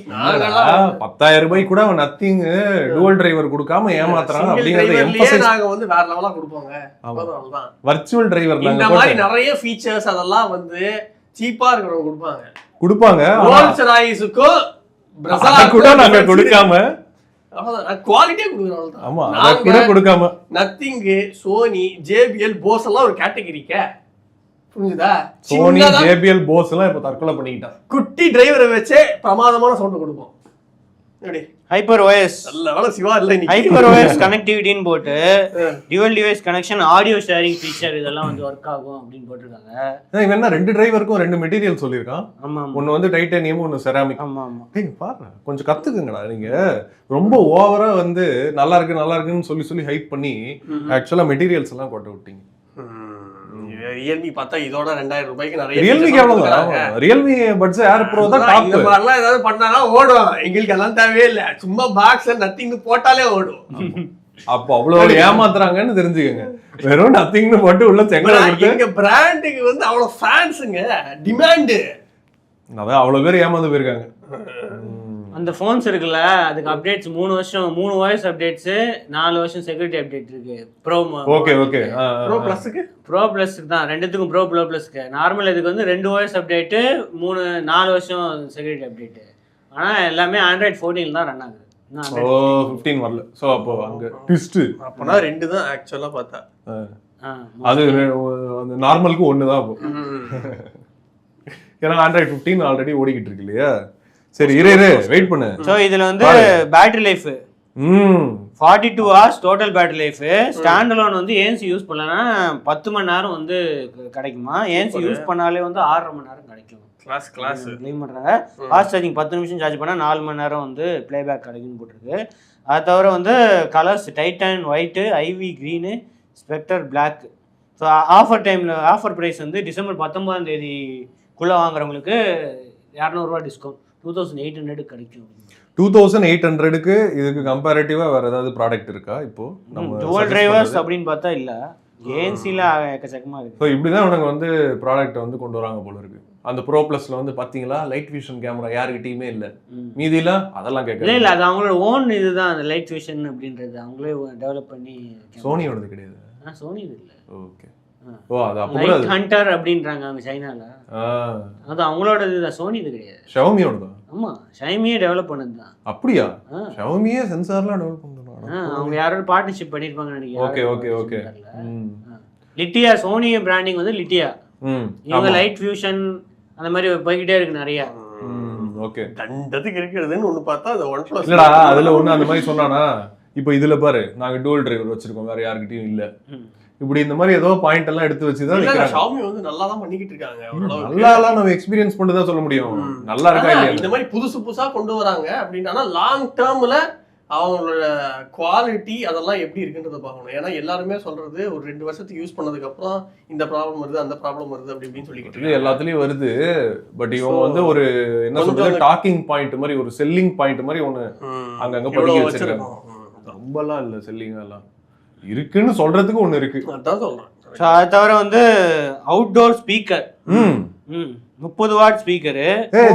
10,000 ரூபாய்க்கு கூட அவன் நத்திங் டியூவல் டிரைவர் கொடுக்காம ஏமாத்துறான் அப்படிங்கறத எம்பசைஸ் நாங்க வந்து வேற லெவலா கொடுப்போங்க. அவ்வளவுதான். வர்ச்சுவல் டிரைவர் இந்த மாதிரி நிறைய ஃபீச்சர்ஸ் அதெல்லாம் வந்து சீப்பா இருக்கிறவங்க கொடுப்பாங்க. ரோல்ஸ் ராய்ஸ்க்கு பிரசாத் கூட நாங்க கொடுக்காம குவாலிட்டியா கொடுக்குறோம். ஆமா அத கூட கொடுக்காம நத்திங், சோனி, JBL, போஸ் எல்லாம் ஒரு கேட்டகரிக்கே. புரியுதா? சோனி, JBL, போஸ் எல்லாம் இப்ப தற்கொலை பண்ணிட்டான். குட்டி டிரைவரை வச்சே பிரமாதமான சவுண்ட் கொடுப்போம். எப்படி ஹைப்பர் ஓஎஸ் நல்ல வேளை சிவா இல்ல இன்னைக்கு. ஹைப்பர் ஓஎஸ் கனெக்டிவிட்டின்னு போட்டு dual device connection, audio sharing feature இதெல்லாம் வந்து ஒர்க் ஆகும் அப்படின்னு போட்டுருக்காங்க. இவன் என்ன 2 டிரைவருக்கும் 2 மெட்டீரியல் சொல்லியிருக்கான். ஆமா ஒன்னு வந்து டைட்டானியம், ஒன்னு செராமிக். ஆமா ஆமா. டேய் பாரு கொஞ்சம் கத்துக்குங்கடா. நீங்க ரொம்ப ஓவரா வந்து நல்லா இருக்குன்னு சொல்லி ஹைப் பண்ணி ஆக்சுவலா மெட்டீரியல்ஸ் எல்லாம் கொட்ட விட்டீங்க. ரியல்மி பார்த்தா இதோட 2000 ரூபாய்க்கு நிறைய ரியல்மிக்கு எவ்வளவுதான்? ரியல்மி பட்ஸ் ஏர் ப்ரோ தான் டாப். இந்த மாதிரிலாம் ஏதாவது பண்ணானா ஓடும். எங்களுக்கு எல்லாம் தேவையே இல்ல, சும்மா பாக்ஸ் நத்திங் போட்டாலே ஓடும். அப்போ அவ்வளவு ஏமாத்துறாங்கன்னு தெரிஞ்சுக்கங்க. வெறும் நத்திங்னு போட்டு உள்ள செங்கல கொடுத்து எங்க பிராண்டுக்கு வந்து அவ்வளவு ஃபேன்ஸுங்க, டிமாண்ட். அதான் அவ்வளவு பேர் ஏமாந்து போயிருக்காங்க. அந்த ஃபோன்ஸ் இருக்குல்ல, அதுக்கு அப்டேட்ஸ் 3 வருஷம் 3 வாய்ஸ் அப்டேட்ஸ், 4 வருஷம் செக்யூரிட்டி அப்டேட் இருக்கு. ப்ரோ ஓகே ப்ரோ ப்ளஸ்க்கு தான், ரெண்டுத்துக்கும் ப்ரோ ப்ளஸ்க்கு. நார்மல் இதுக்கு வந்து 2 வாய்ஸ் அப்டேட், 4 வருஷம் செக்யூரிட்டி அப்டேட். ஆனா எல்லாமே Android 14 தான் ரன் ஆகுது. 15 வரல. சோ அப்போ அங்க ட்விஸ்ட். அப்பனா 2 தான் ஆக்சுவலா பார்த்தா. அது நார்மலுக்கு 1 தான் அப்போ. ஏன்னா Android 15 ஆல்ரெடி ஓடிக்கிட்டு இருக்கு இல்லையா? சரி இரு வெயிட் பண்ணு. சோ இதுல வந்து battery life 42 hours total battery life. Stand alone வந்து ANC யூஸ் பண்ணலனா 10 மணி நேரம் வந்து கிடைக்குமா? ANC யூஸ் பண்ணாலே வந்து 6.5 மணி நேரம் கிடைக்கும். கிளாஸ் க்ளைம் பண்றாங்க. ஃபாஸ்ட் சார்ஜிங் 10 நிமிஷம் சார்ஜ் பண்ணா 4 மணி நேரம் வந்து ப்ளேபேக் கிடைக்கும்னு போட்டுருக்கு. அது தவிர வந்து colours titan white, ivy green, spectre black. So offer டைம்ல ஆஃபர் பிரைஸ் வந்து டிசம்பர் 19ஆம் தேதிக்குள்ள வாங்குறவங்களுக்கு 200 ரூபா டிஸ்கவுண்ட் 2800 கிடைக்கும். 2800க்கு இதுக்கு கம்பேரிட்டிவா வேற ஏதாவது ப்ராடக்ட் இருக்கா இப்போ? நம்ம டுவல் டிரைவர்ஸ் அப்படின்னு பார்த்தா இல்ல, ஏஎன்சில எக்கச்சக்கமா இருக்கு. ஸோ இப்படிதான் உனக்கு வந்து ப்ராடக்ட் வந்து கொண்டு வராங்க போல இருக்கு. அந்த ப்ரோ பிளஸ்ல வந்து பாத்தீங்களா லைட் விஷன் கேமரா யாருக்கிட்டயுமே இல்ல. மீதில அதெல்லாம் கேட்கல. இல்ல அது அவங்களோட ஓன் இதுதான், அந்த லைட் விஷன் அப்படின்றது அவங்களே டெவலப் பண்ணி. சோனியோடது கிடையாது. சோனி இது இல்ல. ஓகே. ஓ அது அப்போ லைட் ஹண்டர் அப்படின்றாங்க அவங்க சைனால. அது அவங்களோட இதுதான், சோனி இது கிடையாது. ஷாமியோடது. ஆமா ஷாமியே டெவலப் பண்ணதுதான். அப்படியா? ஷாமியே சென்சார்லாம் டெவலப் பண்றாங்க. அவங்க யாரோட பார்ட்னர்ஷிப் பண்ணிருப்பாங்கன்னு நினைக்கிறேன். Okay okay okay. லிட்டியா சோனி பிராண்டிங் வந்து லிட்டியா. இவங்க லைட் ஃபியூஷன் அந்த மாதிரி போய்கிட்டே இருக்கு நிறைய. ஓகே, தண்டத்துக்கு இருக்கிறதுன்னு ஒண்ணு பார்த்தா அது OnePlus இல்லடா அதுல ஒண்ணு அந்த மாதிரி சொன்னானா. இப்போ இதுல பாரு, நாங்க டூவல் டிரைவர் வச்சிருக்கோம், வேற யார்கிட்டயும் இல்ல. இப்படி இந்த மாதிரி ஏதோ பாயிண்ட் எல்லாம் எடுத்து வச்சுதான் விக்கிறாங்க. Xiaomi வந்து நல்லா தான் பண்ணிக்கிட்டு இருக்காங்க. நல்லா நம்ம எக்ஸ்பீரியன்ஸ் பண்ணி தான் சொல்ல முடியும் நல்லா இருக்கா இல்லையா. இந்த மாதிரி புதுசா கொண்டு வராங்க அப்படின்னா லாங் டேர்ம்ல அவங்களோட குவாலிட்டி அதெல்லாம் எப்படி இருக்குன்றத பார்க்கணும். ஏன்னா எல்லாருமே சொல்றது ஒரு 2 வருஷத்துக்கு யூஸ் பண்ணதுக்கு அப்புறம் இந்த ப்ராப்ளம் வருது அந்த ப்ராப்ளம் வருது அப்படின்னு சொல்லிக்கிட்டு இது எல்லாத்துலயும் வருது. பட் இவங்க வந்து ஒரு என்ன சொல்றது டாக்கிங் பாயிண்ட் மாதிரி ஒரு செல்லிங் பாயிண்ட் மாதிரி ஒண்ணு அங்கங்க படிக்க வச்சிருக்காங்க. ரொம்பலாம் இல்ல செல்லிங் எல்லாம் இருக்குன்னு சொல்றதுக்கு ஒண்ணு இருக்கு. அதான் சொல்றேன். அது தவிர வந்து outdoor speaker 30 what speaker,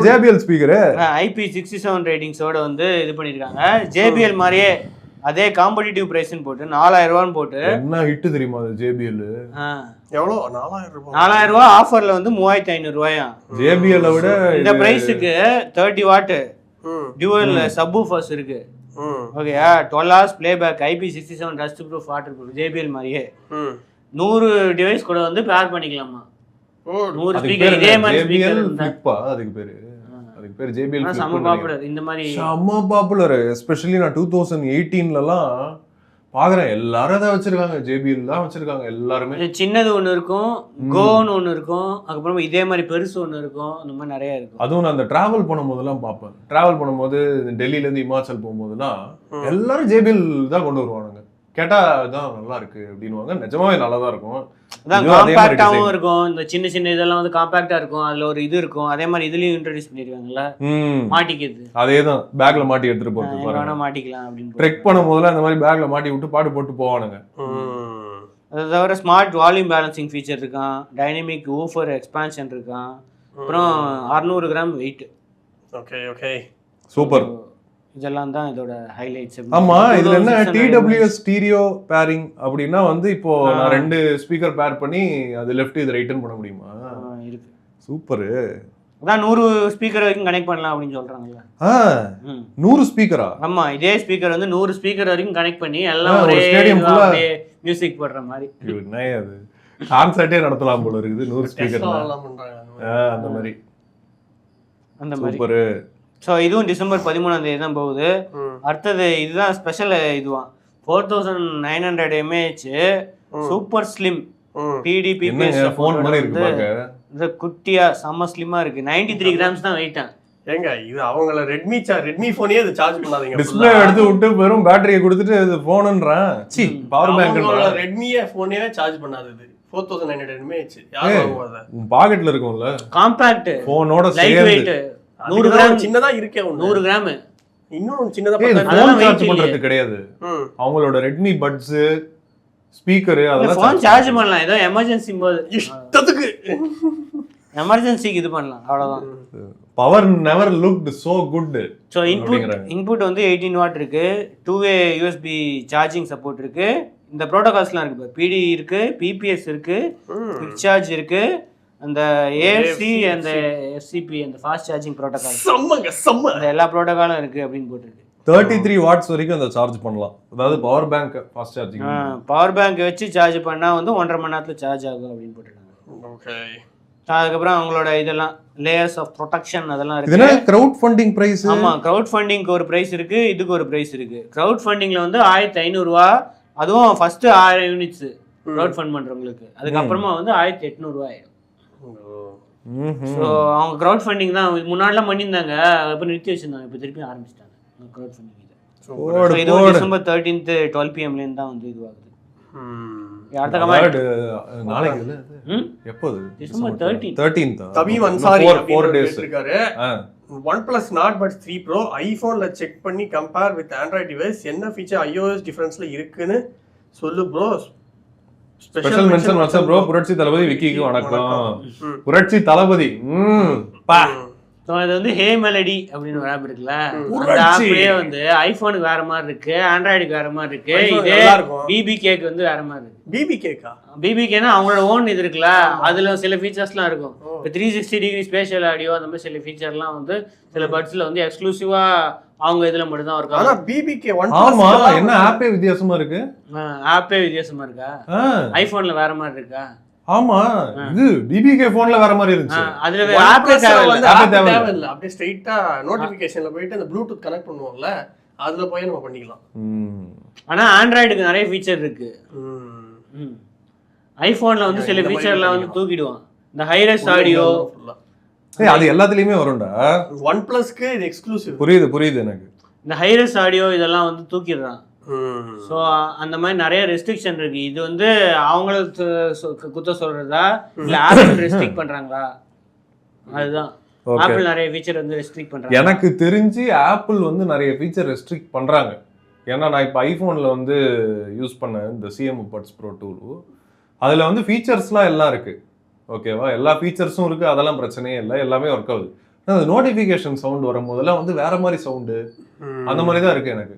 JBL speaker IP67 ரேட்டிங்ஸோட வந்து இது பண்ணிருக்காங்க. JBL மாதிரியே அதே காம்படிட்டிவ் பிரைஸ்னு போட்டு 4000 ரூபான்னு போட்டு என்ன ஹிட் தெரியுமா அது JBL? எவ்வளவு 4000 ரூபாய். 4000 ரூபாய் ஆஃபர்ல வந்து 3500 ரூபாயா. JBL விட இந்த பிரைஸுக்கு 30 வாட் டியூவல் சப்வூஃபர்ஸ் இருக்கு. ஓகேயா, 12 hours playback, IP67 dust proof water proof, JBL மாதிரியே 100 டிவைஸ் கூட வந்து பேர் பண்ணிக்கலாமா. 100 ஸ்பீக்கர் இதே மாதிரி ஸ்பீக்கர் ஃபிளிப்பா அதுக்கு பேர் JBL ஃபிளிப். செம பாப்புலர் இந்த மாதிரி, செம பாப்புலர். எஸ்பெஷலி நான் 2018லலாம் பாக்குறேன் எல்லாரும் அதை வச்சிருக்காங்க. JBL தான் வச்சிருக்காங்க எல்லாருமே. சின்னது ஒன்று இருக்கும், கோன்னு ஒன்று இருக்கும், அதுக்கப்புறமா இதே மாதிரி பெருசு ஒன்று இருக்கும், அந்த மாதிரி நிறைய இருக்கும். அதுவும் நான் அந்த டிராவல் பண்ணும்போதெல்லாம் பார்ப்பேன். டிராவல் பண்ணும்போது டெல்லியில இருந்து இமாச்சல் போகும்போதுலாம் எல்லாரும் JBL தான் கொண்டு வருவானுங்க. கேட்டா தான் நல்லா இருக்கு அப்படின்னுவாங்க. நிஜமாவே நல்லா தான் இருக்கும். அதான் காம்பாக்டாவும் இருக்கும். இந்த சின்ன சின்ன இதெல்லாம் வந்து காம்பாக்டா இருக்கும். அதுல ஒரு இது இருக்கும். அதே மாதிரி இதுலயும் இன்ட்ரோடியூஸ் பண்ணிருக்காங்கல்ல, மாட்டிக்கிறது. அதேதான் பேக்ல மாட்டி எடுத்துட்டு போறது பாருங்க, மாட்டிக்கலாம் அப்படின்னு. ட்ரெக் பண்ணும்போதுல அந்த மாதிரி பேக்ல மாட்டி விட்டு பாட்டு போட்டு போவானுங்க. அதை தவிர ஸ்மார்ட் வால்யூம் பேலன்சிங் ஃபீச்சர் இருக்கான், டைனமிக் ஊஃபர் எக்ஸ்பான்ஷன் இருக்கான், அப்புறம் 600 gram wait. Okay okay, super. இதெல்லாம் தான் இதோட ஹைலைட்ஸ். ஆமா, இதுல என்ன TWS ஸ்டீரியோ பேரிங் அப்படின்னா வந்து இப்போ நான் 2 ஸ்பீக்கர் பேர் பண்ணி அது லெஃப்ட் இது ரைட்னு பண்ண முடியுமா? இருக்கு. சூப்பர். அதான் 100 ஸ்பீக்கர் வரைக்கும் கனெக்ட் பண்ணலாம் அப்படின்னு சொல்றாங்கல்ல. 100 ஸ்பீக்கரா? ஆமா, இதே ஸ்பீக்கர் வந்து 100 ஸ்பீக்கர் வரைக்கும் கனெக்ட் பண்ணி எல்லாம் ஒரே ஸ்டேடியம் ஃபுல்லா மியூசிக் போடுற மாதிரி. என்ன அது கான்சர்ட்டே நடத்தலாம் போல இருக்குது 100 ஸ்பீக்கர் அந்த மாதிரி. சூப்பர். ஸோ இதுவும் டிசம்பர் 13ஆம் தேதி தான் போகுது. அடுத்தது இதுதான் ஸ்பெஷல். இதுவான் 4900 mAh super slim PDPPS phone மாதிரி இருக்கு பாக்க. இது குட்டியா செம ஸ்லிம்மா இருக்கு. 93 கிராம்ஸ் தான் வெயிட்டா. ஏங்க இது அவங்கள ரெட்மி போனே இது சார்ஜ் பண்ணாதீங்க. டிஸ்ப்ளே எடுத்து விட்டு வெறும் பேட்டரியை கொடுத்துட்டு இது போன்ன்றான். C power பேங்க்ன்றான். ரெட்மியே போனே சார்ஜ் பண்ணாதது. 4900 mAh யார் வாங்குவாங்க? உன் பாக்கெட்ல இருக்கும்ல. காம்பாக்ட் போனோட லைட் வெயிட். 100 கிராம் சின்னதா இருக்கே. 100 கிராம் இன்னும் சின்னதா சார்ஜ் பண்றது கிடையாது. அவங்களோட ரெட்மி பட்ஸ் ஸ்பீக்கர் அதெல்லாம் ஃபோன் சார்ஜ் பண்ணலாம். ஏதோ எமர்ஜென்சி போது இஷ்டத்துக்கு எமர்ஜென்சிக்கு இது பண்ணலாம், அவ்வளவுதான். Power never looked so good. So input வந்து 18 வாட் இருக்கு. 2-way USB சார்ஜிங் சப்போர்ட் இருக்கு. இந்த ப்ரோட்டோகால்ஸ்லாம் இருக்கு. PD இருக்கு, PPS இருக்கு, குவிக் சார்ஜ் இருக்கு, அந்த AFC அந்த FCP அந்த ஃபாஸ்ட் சார்ஜிங் ப்ரோட்டோகால் செம்ம அந்த எல்லா ப்ரோட்டோகாலும் இருக்கு அப்படின்னு போட்டுருக்கு. 33 வாட்ஸ் வரைக்கும் அந்த சார்ஜ் பண்ணலாம். அதாவது power bank fast charging. Power bank வச்சு சார்ஜ் பண்ணா வந்து 1.5 மணி நேரத்துல சார்ஜ் ஆகும் அப்படின்னு போட்டுருக்காங்க. ஓகே. அதுக்கப்புறம் அவங்களோட இதெல்லாம் லேயர்ஸ் ஆஃப் ப்ரொடெக்ஷன் அதெல்லாம் இருக்கு. இதுனா கிரவுட் ஃபண்டிங் பிரைஸ். ஆமா, கிரவுட் ஃபண்டிங்க்கு ஒரு பிரைஸ் இருக்கு, இதுக்கு ஒரு பிரைஸ் இருக்கு. கிரவுட் ஃபண்டிங்ல வந்து 1500 ரூபாய், அதுவும் ஃபர்ஸ்ட் 1000 யூனிட்ஸ் கிரவுட் ஃபண்ட் பண்றவங்களுக்கு. அதுக்கப்புறமா வந்து 1800 ரூபாய் ஆயிடும். ஸோ அவங்க கிரவுட் ஃபண்டிங் தான் முன்னாடிலாம் பண்ணியிருந்தாங்க, இப்போ நிறுத்தி வச்சிருந்தாங்க, இப்போ திருப்பி ஆரம்பிச்சிட்டாங்க கிரவுட் ஃபண்டிங். இது டிசம்பர் 13th 12 PM தான் வந்து இதுவாகுது. அடுத்த கமெண்ட் நாளைக்கு இல்ல எப்போது? December 13th. தபீம் அன்சாரி 4 days இருக்காரு. OnePlus Nord Buds 3 Pro ஐபோன்ல செக் பண்ணி கம்பேர் வித் ஆண்ட்ராய்ட் டிவைஸ் என்ன ஃபீச்சர் iOS டிஃபரன்ஸ்ல இருக்குன்னு சொல்லு bro. Special mention WhatsApp bro. புரட்சி தளபதி விக்கிக்கு வணக்கம். புரட்சி தளபதி பா. ஸோ அது வந்து ஹே மெலடி அப்படின்னு ஒரு ஆப் இருக்குல்ல, அந்த புரட்சி. ஆப்லயே வந்து ஐபோனுக்கு வேற மாதிரி இருக்கு, ஆண்ட்ராய்டுக்கு வேற மாதிரி இருக்கு, iPhone இதே நல்லா இருக்கும். பிபிகேக்கு வந்து வேற மாதிரி இருக்கு. பிபி கேக்கா? பிபிகேனா அவங்களோட ஓன் இது இருக்குல்ல, அதுல சில ஃபீச்சர்ஸ்லாம் இருக்கும். இப்போ 360 டிகிரி ஸ்பேஷியல் ஆடியோ அந்த மாதிரி சில ஃபீச்சர்லாம் வந்து சில பட்ஸ்ல வந்து எக்ஸ்க்ளூசிவா அவங்க இதுல மட்டும் தான் இருக்கும். ஆனா பிபிகே ஆமா, என்ன ஆப்பே வித்தியாசமா இருக்கு. ஆப்பே வித்தியாசமா இருக்கா? ஐபோன்ல வேற மாதிரி இருக்கா? ஆமா, இது பிபிகே போன்ல வேற மாதிரி இருந்துச்சு. அதுல OnePlus ஆப்பே வந்து app app தேவையில்ல. தேவையில்ல. அப்படியே ஸ்ட்ரைட்டா நோட்டிபிகேஷன்ல போயிட்டு அந்த ப்ளூடூத் கனெக்ட் பண்ணுவோம்ல, அதுல போய் நம்ம பண்ணிக்கலாம். ஆனா ஆண்ட்ராய்டுக்கு நிறைய ஃபீச்சர் இருக்கு. ஐபோன்ல வந்து சில ஃபீச்சர்லாம் வந்து தூக்கிடுவான். இந்த ஹைரஸ் ஆடியோ அது எல்லாத்துலயுமே வரும்டா. OnePlusக்கு இது எக்ஸ்க்ளூசிவ். புரியுது எனக்கு. இந்த ஹைரஸ் ஆடியோ இதெல்லாம் வந்து தூக்கிடுறான். ஸோ அந்த மாதிரி நிறைய ரெஸ்ட்ரிக்ஷன் இருக்கு. இது வந்து அவங்களுக்கு குத்த சொல்றதா இல்ல ஆப்பிள் ரெஸ்ட்ரிக்ட் பண்றாங்களா? அதுதான் ஆப்பிள் நிறைய ஃபீச்சர் வந்து ரெஸ்ட்ரிக்ட் பண்றாங்க. எனக்கு தெரிஞ்சு ஆப்பிள் வந்து நிறைய ஃபீச்சர் ரெஸ்ட்ரிக்ட் பண்றாங்க. ஏன்னா நான் இப்போ ஐஃபோன்ல வந்து யூஸ் பண்ண இந்த சிஎம் பட்ஸ் ப்ரோ 2 அதுல வந்து ஃபீச்சர்ஸ்லாம் எல்லாம் இருக்கு. ஓகேவா, எல்லா ஃபீச்சர்ஸும் இருக்கு, அதெல்லாம் பிரச்சனையே இல்லை, எல்லாமே ஒர்க் ஆகுது. அந்த நோட்டிஃபிகேஷன் சவுண்ட் வரும்போதெல்லாம் வந்து வேற மாதிரி சவுண்டு அந்த மாதிரி தான் இருக்கு. எனக்கு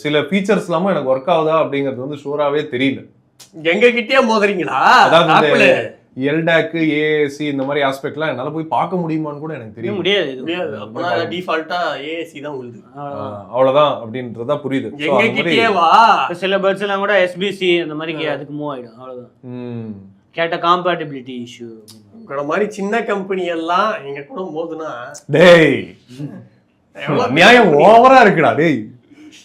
சில ஃபீச்சர்ஸ் இல்லாம எனக்கு ஒர்க் ஆகுதா அப்படிங்கிறது வந்து ஷூராவே தெரியல. எங்க கிட்டே மோதுறீங்களா? அதாவது எல்டாக் ஏஏசி இந்த மாதிரி ஆஸ்பெக்ட்லாம் என்னால போய் பார்க்க முடியுமான்னு கூட எனக்கு தெரிய முடியாது. அப்பனா டிஃபால்ட்டா ஏஏசி தான் உழுது. அவ்வளவுதான் அப்படின்றதா புரியுது. எங்க கிட்டே வா. சில பட்ஸ் எல்லாம் கூட எஸ்பிசி அந்த மாதிரி அதுக்கு மூவ் ஆயிடும். அவ்வளவுதான். கேட்ட காம்பேட்டிபிலிட்டி இஷ்யூ. உங்கள மாதிரி சின்ன கம்பெனி எல்லாம் எங்க கூட மோதுனா டேய் நியாயம் ஓவரா இருக்குடா. டேய்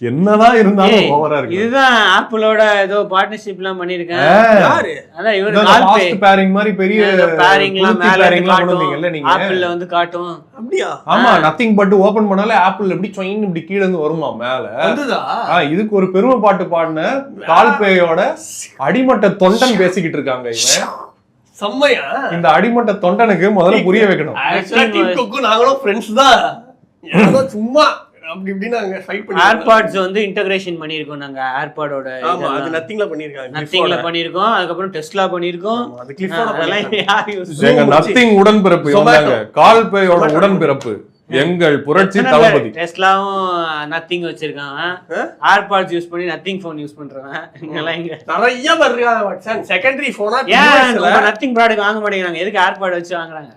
என்னதான் இருந்தாலும் ஓவரா இருக்கு. இதுதான் ஆப்பிளோட ஏதோ பார்ட்னர்ஷிப் எல்லாம் பண்ணிருக்கேன். யாரு? அதான் இவரு ஃபாஸ்ட் பேரிங் மாதிரி பெரிய பேரிங்லாம் மேல காட்டுவீங்கல்ல நீங்க. ஆப்பிள்ல வந்து காட்டும். அப்படியே? ஆமா, நதிங் பட் ஓபன் பண்ணாலே ஆப்பிள் எப்படி சொயின் இப்படி கீழ இருந்து வருமா மேல. வந்துதா? இதுக்கு ஒரு பெருமை பாட்டு பாடின கால்பேயோட அடிமட்ட தொண்டன் பேசிக்கிட்டு இருக்காங்க. இவன் செம்மையா? இந்த அடிமட்ட தொண்டனுக்கு முதல்ல புரிய வைக்கணும். நாங்களும் ஃப்ரெண்ட்ஸ் தான். ஏதோ சும்மா அப்படி இப்படி நாங்க ஃபைட் பண்ணி ஏர்பாட்ஸ் வந்து இன்டகிரேஷன் பண்ணிருக்கோம். நாங்க ஏர்பாடோட ஆமா அது நத்திங்ல பண்ணிருக்காங்க. நத்திங்ல பண்ணிருக்கோம். அதுக்கு அப்புறம் டெஸ்லா பண்ணிருக்கோம். அது கிளிஃபோட அதெல்லாம் யார் யூஸ் எங்க நத்திங் உடன்பிறப்பு இவங்க. கால்பேயோட உடன்பிறப்பு எங்கள் புரட்சி தளபதி. டெஸ்லாவும் நத்திங் வச்சிருக்காங்க. ஏர்பாட்ஸ் யூஸ் பண்ணி நத்திங் போன் யூஸ் பண்றாங்க. இங்கலாம் இங்க நிறைய வருவாங்க. வாட்சன் செகண்டரி போனா நத்திங் ப்ராடக்ட் வாங்க மாட்டேங்கிறாங்க. எதுக்கு ஏர்பாட் வச்சு வாங்குறாங்க?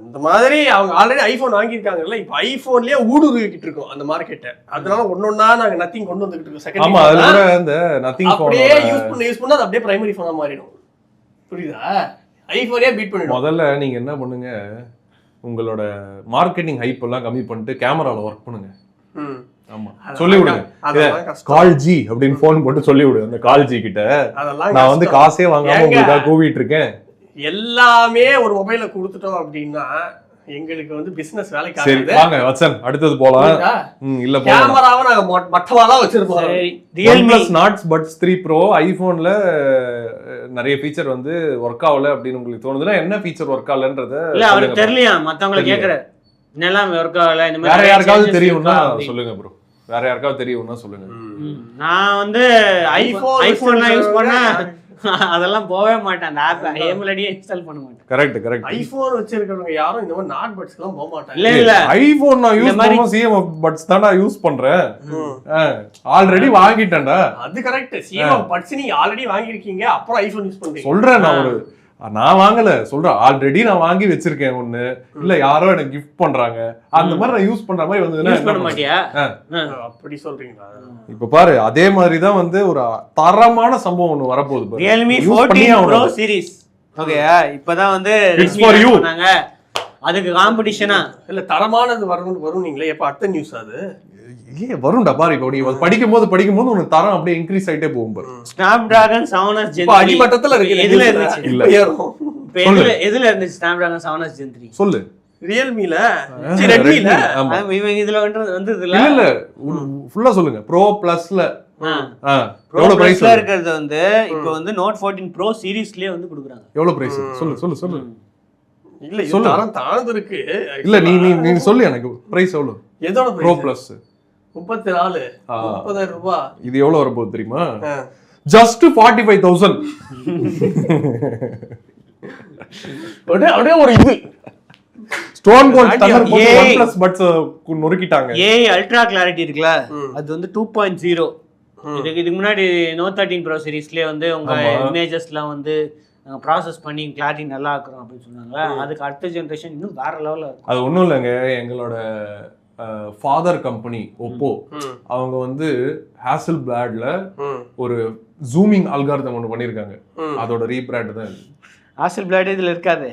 அந்த மாதிரி அவங்க ஆல்ரெடி ஐபோன் வாங்கியிருக்காங்கல்ல. இப்ப ஐபோன்லயே ஊடுருவிக்கிட்டு இருக்கோம் அந்த மார்க்கெட்டை. அதனால ஒன்னொன்னா நாங்க நத்திங் கொண்டு வந்துகிட்டு இருக்கோம். செகண்டரி ஆமா, அதுல கூட அந்த நத்திங் போன் அப்படியே யூஸ் பண்ணா அது அப்படியே பிரைமரி போனா மாறிடும். புரியுதா? ஐபோனே பீட் பண்ணிடும். முதல்ல நீங்க என்ன பண்ணுங்க, உங்களோட மார்க்கெட்டிங் ஹைப் எல்லாம் கம்மி பண்ணிட்டு கேமரால ஒர்க் பண்ணுங்க. ஆமா, சொல்லி விடுங்க. கால் ஜி அப்படின்னு போன் போட்டு சொல்லி விடு அந்த கால் ஜி கிட்ட. நான் வந்து காசே வாங்காம உங்களுக்காக கூவிட்டு இருக்கேன். எல்லாமே ஒரு மொபைல கொடுத்துட்டோம் அப்படின்னா எங்களுக்கு வந்து பிசினஸ் வேலைக்கு சரி வாங்க வச்சன் அடுத்தது போலாம். இல்ல கேமராவை நாங்க மட்டமாலா வச்சிருப்போம். Realme Note Buds 3 Pro ஐபோன்ல நிறைய ஃபீச்சர் வந்து ஒர்க் ஆகல அப்படின்னு உங்களுக்கு தோணுதுன்னா என்ன ஃபீச்சர் ஒர்க் ஆகலன்றத இல்ல அவருக்கு தெரியலையா? மத்தவங்கள கேக்குறாரு என்னலாம் ஒர்க் ஆகல. இந்த மாதிரி வேற யாருக்காவது தெரியும்னா சொல்லுங்க ப்ரோ. வேற யாருக்காவது தெரியும்னா சொல்லுங்க. நான் வந்து ஐபோன்லாம் யூஸ் பண்ண அதெல்லாம் போவே மாட்டேன். அந்த ஆப் ஏமுலடியே இன்ஸ்டால் பண்ண மாட்டேன். கரெக்ட். ஐபோன் வச்சிருக்கவங்க யாரும் இந்த மாதிரி நாட் பட்ஸ் எல்லாம் போக மாட்டாங்க. இல்ல ஐபோன் நான் யூஸ் பண்ண சிஎம் பட்ஸ் தான் நான் யூஸ் பண்றேன். ஆல்ரெடி வாங்கிட்டேன்டா. அது கரெக்ட். சிஎம் பட்ஸ் நீங்க ஆல்ரெடி வாங்கிருக்கீங்க, அப்புறம் ஐபோன் யூஸ் பண்றீங்க. சொல்றேன் நான் வாங்கல சொல்றேன். ஆல்ரெடி நான் வாங்கி வச்சிருக்கேன் ஒண்ணு. இல்ல யாரோ எனக்கு கிஃப்ட் பண்றாங்க. அந்த மாதிரி நான் யூஸ் பண்ற மாதிரி வந்து யூஸ் பண்ண மாட்டியா? அப்படி சொல்றீங்களா? இப்ப பாரு அதே மாதிரி தான் வந்து ஒரு தரமான சம்பவம் ஒண்ணு வரப்போகுது. Realme 14 Pro series. ஓகேயா, இப்பதான் வந்து சொன்னாங்க. அதுக்கு காம்படிஷனா இல்ல தரமானது வரும் நீங்களே எப்ப அடுத்த நியூஸ் அது வரும்டா பாரு. இப்ப நீ படிக்கும்போது உனக்கு தரம் அப்படியே இன்க்ரீஸ் ஆயிட்டே போகும் பாரு. Snapdragon 7s Gen 3 அடிமட்டத்துல இருக்கு. எதுல இருந்துச்சு? இல்ல எதுல இருந்துச்சு Snapdragon 7s Gen 3? சொல்லு. Realmeல Redmiல இவங்க இதுல வந்ததுல இல்ல ஃபுல்லா சொல்லுங்க. Pro Plusல எவ்வளவு பிரைஸ்ல இருக்குது வந்து இப்போ வந்து Note 14 Pro சீரிஸ்லயே வந்து கொடுக்குறாங்க. எவ்வளவு பிரைஸ்? சொல்லு. இல்ல இது தரம் தாழ்ந்து இருக்கு. இல்ல நீ சொல்லு எனக்கு பிரைஸ் எவ்வளவு? எதோட Pro Plus 34 30,000 ரூபாய். இது எவ்வளவு வர போகுது தெரியுமா? just 45,000. அப்படியே ஒரு இது ஸ்டோன் கோல்ட் தண்டர் போட்டு ஏய். OnePlus பட்ஸ் நொறுக்கிட்டாங்க. ஏஐ அல்ட்ரா கிளாரிட்டி இருக்குல்ல, அது வந்து 2.0. இதுக்கு முன்னாடி Note 13 Pro சீரிஸ்லயே வந்து உங்க இமேஜஸ்லாம் வந்து ப்ராசஸ் பண்ணி கிளாரிட்டி நல்லா ஆக்குறோம் அப்படின்னு சொன்னாங்க. அதுக்கு அடுத்த ஜெனரேஷன் இன்னும் வேற லெவல்ல இருக்கும். அது ஒண்ணும் இல்லைங்க, எங்களோட ஃபாதர் கம்பெனி ஒப்போ, அவங்க வந்து ஹாசல் பிளாட்ல ஒரு ஜூமிங் அல்காரிதம் ஒன்று பண்ணியிருக்காங்க. அதோட ரீபிராண்ட் தான் இது. ஹாசல் பிளாட் இதுல இருக்காது.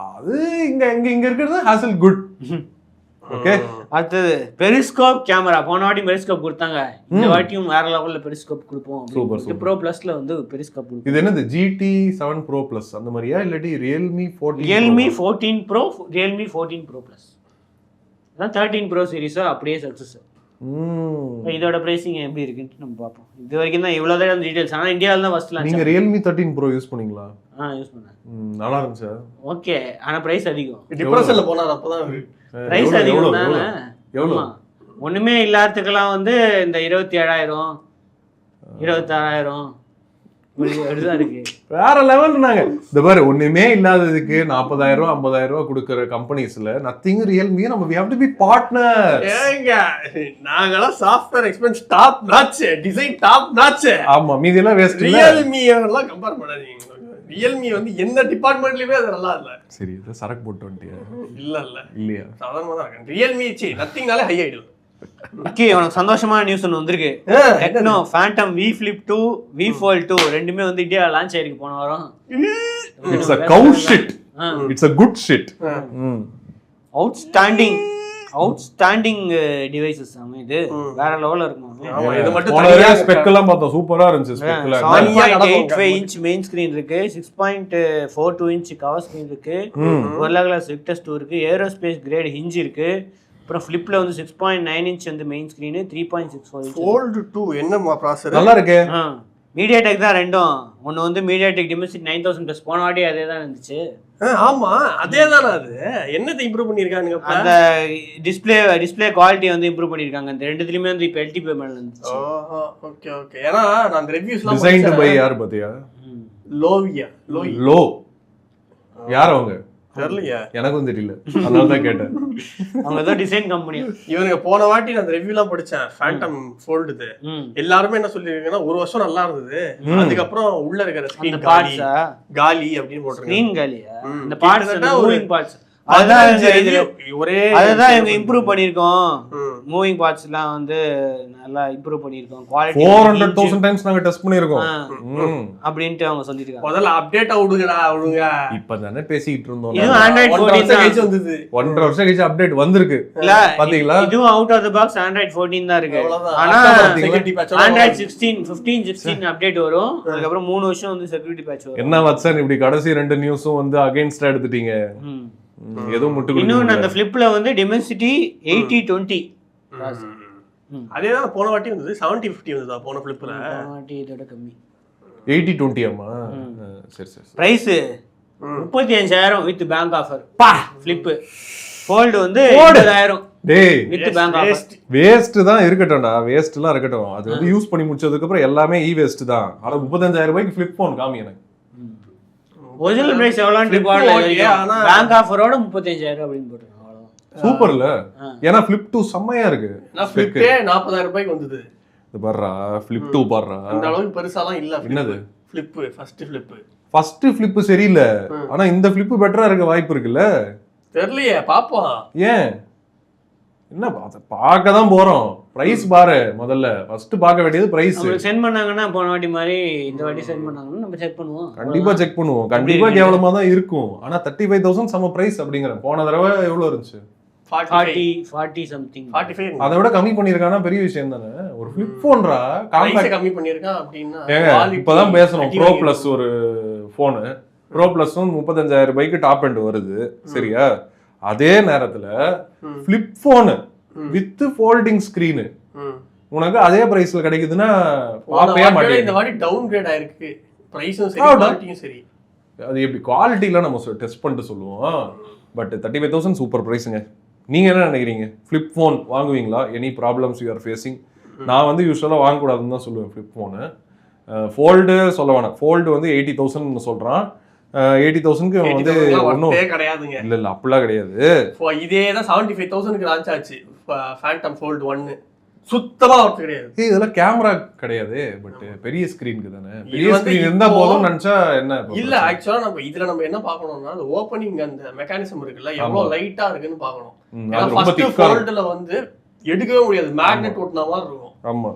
அது இங்க இருக்கிறது ஹாசல் குட். ஓகே, அடுத்தது பெரிஸ்கோப் கேமரா. போன வாட்டி பெரிஸ்கோப் கொடுத்தாங்க, இந்த வாட்டியும் வேற லெவல்ல பெரிஸ்கோப் கொடுப்போம். சூப்பர். ப்ரோ பிளஸ்ல வந்து பெரிஸ்கோப் கொடுப்போம். இது என்னது GT7 Pro Plus அந்த மாதிரியா இல்லாட்டி Realme 14? Realme 14 Pro, Realme 14 Pro Plus. அதான் 13 Pro சீரிஸா அப்படியே சக்சஸ். இதோட பிரைசிங் எப்படி இருக்குன்னு நம்ம பார்ப்போம். இது வரைக்கும் தான் இவ்வளவுதான் டீடைல்ஸ். ஆனா இந்தியால தான் ஃபர்ஸ்ட் லான்ச். நீங்க Realme 13 Pro யூஸ் பண்ணீங்களா? யூஸ் பண்ணேன். நல்லா இருந்துச்சா? ஓகே, ஆனா பிரைஸ் அதிகம். டிப்ரெஷன்ல போனார் அப்பதான். பிரைஸ் அதிகம் தானே. எவ்வளவு? ஒண்ணுமே இல்லாததுக்கெல்லாம் வந்து இந்த 27,000 26,000 அப்படிதான் இருக்கு. வேற லெவல். நாங்க இந்த பாரு, ஒண்ணுமே இல்லாததுக்கு 40,000 50,000 கொடுக்குற கம்பெனிஸ்ல நத்திங் ரியல்மி நம்ம we have to be partner. ஏங்க நாங்கலாம் software expense top notch, design top notch. ஆமா, மீதி எல்லாம் வேஸ்ட். ரியல்மி எல்லாம் கம்பேர் பண்ணாதீங்க. ரியல்மி வந்து எந்த டிபார்ட்மெண்ட்லயுமே அது நல்லா இல்ல. சரி, இது சரக்கு போட்டு வந்துட்டியா? இல்லையா சாதாரணமா தான் இருக்கு. ரியல்மி நத்திங்னாலே ஹை ஆயிடும். ஓகே, உனக்கு சந்தோஷமான நியூஸ் ஒன்று வந்திருக்கு. Tecno Phantom V Flip 2 V Fold 2 ரெண்டுமே வந்து இந்தியா லான்ச் ஆயிருக்கு போன வாரம். It's a cow shit. It's a good shit. Outstanding devices. இது வேற லெவல்ல இருக்கும். ஆமா, இது மட்டும் போன தனியா ஸ்பெக் எல்லாம் பார்த்தோம், சூப்பரா இருந்துச்சு. ஸ்பெக்ல 7.85 இன்ச் மெயின் ஸ்கிரீன் இருக்கு, 6.42 இன்ச் கவர் ஸ்கிரீன் இருக்கு, Gorilla Glass Victus 2 இருக்கு, ஏரோஸ்பேஸ் கிரேட் ஹிஞ்ச் இருக்கு. அப்புறம் ஃபிளிப்ல வந்து 6.9 இன்ச் வந்து மெயின் ஸ்கிரீன், 3.64 இன்ச். Fold 2 என்ன ப்ராசஸர்? நல்லா இருக்கு. மீடியாடெக் தான் ரெண்டும். ஒன்னு வந்து மீடியாடெக் Dimensity 9000+, போன வாட்டி அதே தான் இருந்துச்சு. ஆமா, அதேதானே. அது என்னத்தை இம்ப்ரூவ் பண்ணிருக்காங்க? அந்த டிஸ்ப்ளே குவாலிட்டி வந்து இம்ப்ரூவ் பண்ணிருக்காங்க. அந்த ரெண்டுலயுமே வந்து இப்ப LTP மேல இருந்துச்சு. Okay okay. ஏன்னா நான் அந்த ரிவ்யூஸ்லாம் டிசைன்ட் பை யார் பாத்தியா? லோ யார் அவங்க? தெரியலையா? எனக்கும் தெரியல, அதனால தான் கேட்டேன். அவங்க ஏதோ டிசைன் கம்பெனி. இவனுங்க போன வாட்டி நான் அந்த ரிவ்யூலாம் படிச்சேன். ஃபேண்டம் ஃபோல்டு இது எல்லாருமே என்ன சொல்லிருக்காங்கன்னா, ஒரு வருஷம் நல்லா இருந்தது, அதுக்கப்புறம் உள்ள இருக்கிற ஸ்கிரீன் காலி அப்படின்னு போட்டுருக்காங்க. ஸ்கிரீன் காலியா? இந்த பார்ட்ஸ் மூவிங் பார்ட்ஸ் அதுதான் இவங்க இம்ப்ரூவ் பண்ணிருக்கோம். மூவிங் பார்ட்ஸ் எல்லாம் வந்து நல்லா இம்ப்ரூவ் பண்ணிருக்கோம். குவாலிட்டி 400,000 டைம்ஸ் நாங்க டெஸ்ட் பண்ணிருக்கோம் அப்படினு அவங்க சொல்லிருக்காங்க. முதல்ல அப்டேட் ஆவுடுங்கடா அவளுங்க. இப்பதானே பேசிட்டு இருந்தோம். இது Android 14 கழிச்சு வந்தது. 1.5 வருஷம் கழிச்சு அப்டேட் வந்திருக்கு. இல்ல பாத்தீங்களா? இதுவும் out of the box Android 14 தான் இருக்கு. ஆனா Android 16 15 16 அப்டேட் வரும். அதுக்கு அப்புறம் 3 வருஷம் வந்து செக்யூரிட்டி பேட்ச் வரும். என்ன வச்சன் இப்படி கடைசி 2 நியூஸும் வந்து அகைன்ஸ்டா எடுத்துட்டீங்க. ஏதோ முட்டு இன்னொன்னு அந்த ஃபிளிப்ல வந்து Dimensity 8020 அதேதான் போன வாட்டி வந்தது. 7050 வந்ததா போன ஃபிளிப்ல? போன வாட்டி இதோட கம்மி. 8020 ஆமா. சரி சரி. Price 35,000 with bank offer. பா ஃபிளிப் ஃபோல்ட் வந்து 80,000 டேய் வித் பேங்க் ஆஃபர். வேஸ்ட் தான் இருக்கட்டும்டா, வேஸ்ட்லாம் இருக்கட்டும். அது வந்து யூஸ் பண்ணி முடிச்சதுக்கு அப்புறம் எல்லாமே வேஸ்ட் தான். ஆனா 35,000 ரூபாய்க்கு ஃபிளிப் ஃபோன் காமி எனக்கு. ஒரிஜினல் பிரைஸ் எவ்வளவுன்னு போடல, ஆனா பேங்க் ஆஃபரோட 35,000 அப்படினு போட்டுருக்காங்க. அவ்வளவுதான். சூப்பர்ல. ஏனா ஃபிளிப் 2 செமையா இருக்கு. நான் ஃபிளிப்பே 40,000 ரூபாய்க்கு வந்தது. இது பாறா ஃபிளிப் 2 பாறா. அந்த அளவுக்கு பெருசாலாம் இல்ல. என்னது ஃபிளிப்? ஃபர்ஸ்ட் ஃபிளிப் சரியில்லை, ஆனா இந்த ஃபிளிப் பெட்டரா இருக்க வாய்ப்பு இருக்குல்ல. தெரியலையே, பாப்போம். ஏன் என்ன பார்க்க தான் போறோம். பிரைஸ் பாரு, முதல்ல ஃபர்ஸ்ட் பார்க்க வேண்டியது பிரைஸ். உங்களுக்கு சென்ட் பண்ணாங்கன்னா போன வாட்டி மாதிரி இந்த வாட்டி சென்ட் பண்ணாங்கன்னா நம்ம செக் பண்ணுவோம். கண்டிப்பா செக் பண்ணுவோம். கண்டிப்பா கேவலமா தான் இருக்கும். ஆனா 35,000 சம பிரைஸ் அப்படிங்கறேன். போன தடவை எவ்வளவு இருந்துச்சு? 40 something. 45. அதை விட கம்மி பண்ணிருக்கானா பெரிய விஷயம் தானே. ஒரு ஃபிளிப் போன்ரா காம்பாக்ட் கம்மி பண்ணிருக்கான் அப்படினா. இப்பதான் பேசணும். ப்ரோ பிளஸ் ஒரு போன், ப்ரோ பிளஸும் 35,000 ரூபாய்க்கு டாப் எண்ட் வருது. சரியா? அதே நேரத்துல flip phone with folding screen உனக்கு அதே பிரைஸ்ல கிடைக்குதுன்னா பாப்பவே மாட்டேன். இந்த வாட்டி டவுன் கிரேட் ஆயிருக்கு. பிரைஸும் சரி, குவாலிட்டியும் சரி. அது எப்படி குவாலிட்டில நம்ம டெஸ்ட் பண்ணிட்டு சொல்லுவோம். பட் 35,000 சூப்பர் பிரைஸுங்க. நீங்க என்ன நினைக்கிறீங்க? ஃபிளிப் ஃபோன் வாங்குவீங்களா? Any problems you are facing? நான் வந்து யூஸ்வலாக வாங்கக்கூடாதுன்னு தான் சொல்லுவேன் ஃபிளிப் ஃபோனு. ஃபோல்டு சொல்ல வேணாம். ஃபோல்டு வந்து 80,000 சொல்கிறான். 80,000க்கு வந்து ஒன்றும் கிடையாதுங்க. இல்ல அப்படிலாம் கிடையாது. இதே தான் 75,000க்கு லான்ச் ஆச்சு ஃபேண்டம் ஃபோல்ட் 1. சுத்தமா ஒர்த் கிடையாது. இதெல்லாம் கேமரா கிடையாது, பட் பெரிய ஸ்கிரீனுக்கு தானே. பெரிய ஸ்கிரீன் இருந்தா போதும் நினைச்சா என்ன இல்ல. ஆக்சுவலா நம்ம என்ன பார்க்கணும்னா அந்த ஓப்பனிங் அந்த மெக்கானிசம் இருக்குல்ல எவ்வளவு லைட்டா இருக்குன்னு பார்க்கணும். ஏன்னா ஃபர்ஸ்ட் ஃபோல்ட்ல வந்து எடுக்கவே முடியாது, மேக்னெட் ஒட்டின மாதிரி இருக்கும். ஆமா.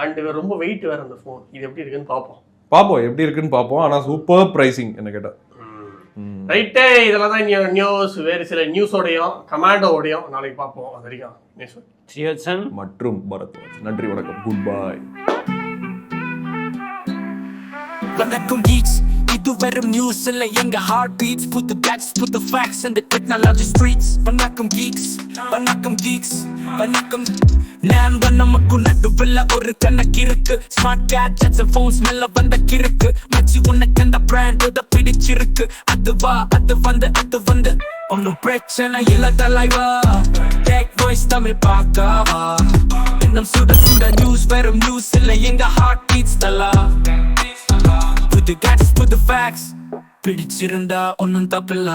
அண்ட் ரொம்ப வெயிட் வேற அந்த ஃபோன். இது எப்படி இருக்குன்னு பார்ப்போம் எப்படி இருக்குன்னு பார்ப்போம். ஆனா சூப்பர் பிரைசிங் என்ன கேட்டா. ரைட்டே. இதெல்லாம் தான் நியூஸ். வேறு சில நியூஸோடையும் கமாண்டோடையும் நாளைக்கு பார்ப்போம். அது வரைக்கும் நியூஸ் மற்றும் பரத்வாஜ். நன்றி, வணக்கம், குட் பை. வணக்கம் geeks, இது வெறும் நியூஸ் இல்ல எங்க heart beats. Put the facts, put the facts in the technology streets. வணக்கம் geeks, வணக்கம் geeks, வணக்கம். நான் நமக்கு நடுவில் ஒரு கணக்கு இருக்கு. ஸ்மார்ட் கேட்ஜெட்ஸ் ஃபோன்ஸ் மேல வந்த கிறுக்கு. மச்சி உனக்கு அந்த பிராண்ட் பிடிச்சிருக்கு. அது வந்து ஒன்னும் பிரச்சனை இல்ல தலைவா. டெக் வாய்ஸ் தமிழ் பார்க்கவா. இன்னும் சுட நியூஸ் வெறும் நியூஸ் இல்ல எங்க ஹார்ட் பீட்ஸ் தலா. Put the facts, put the facts. பிடிச்சிருந்தா ஒன்னும் தப்பில்ல.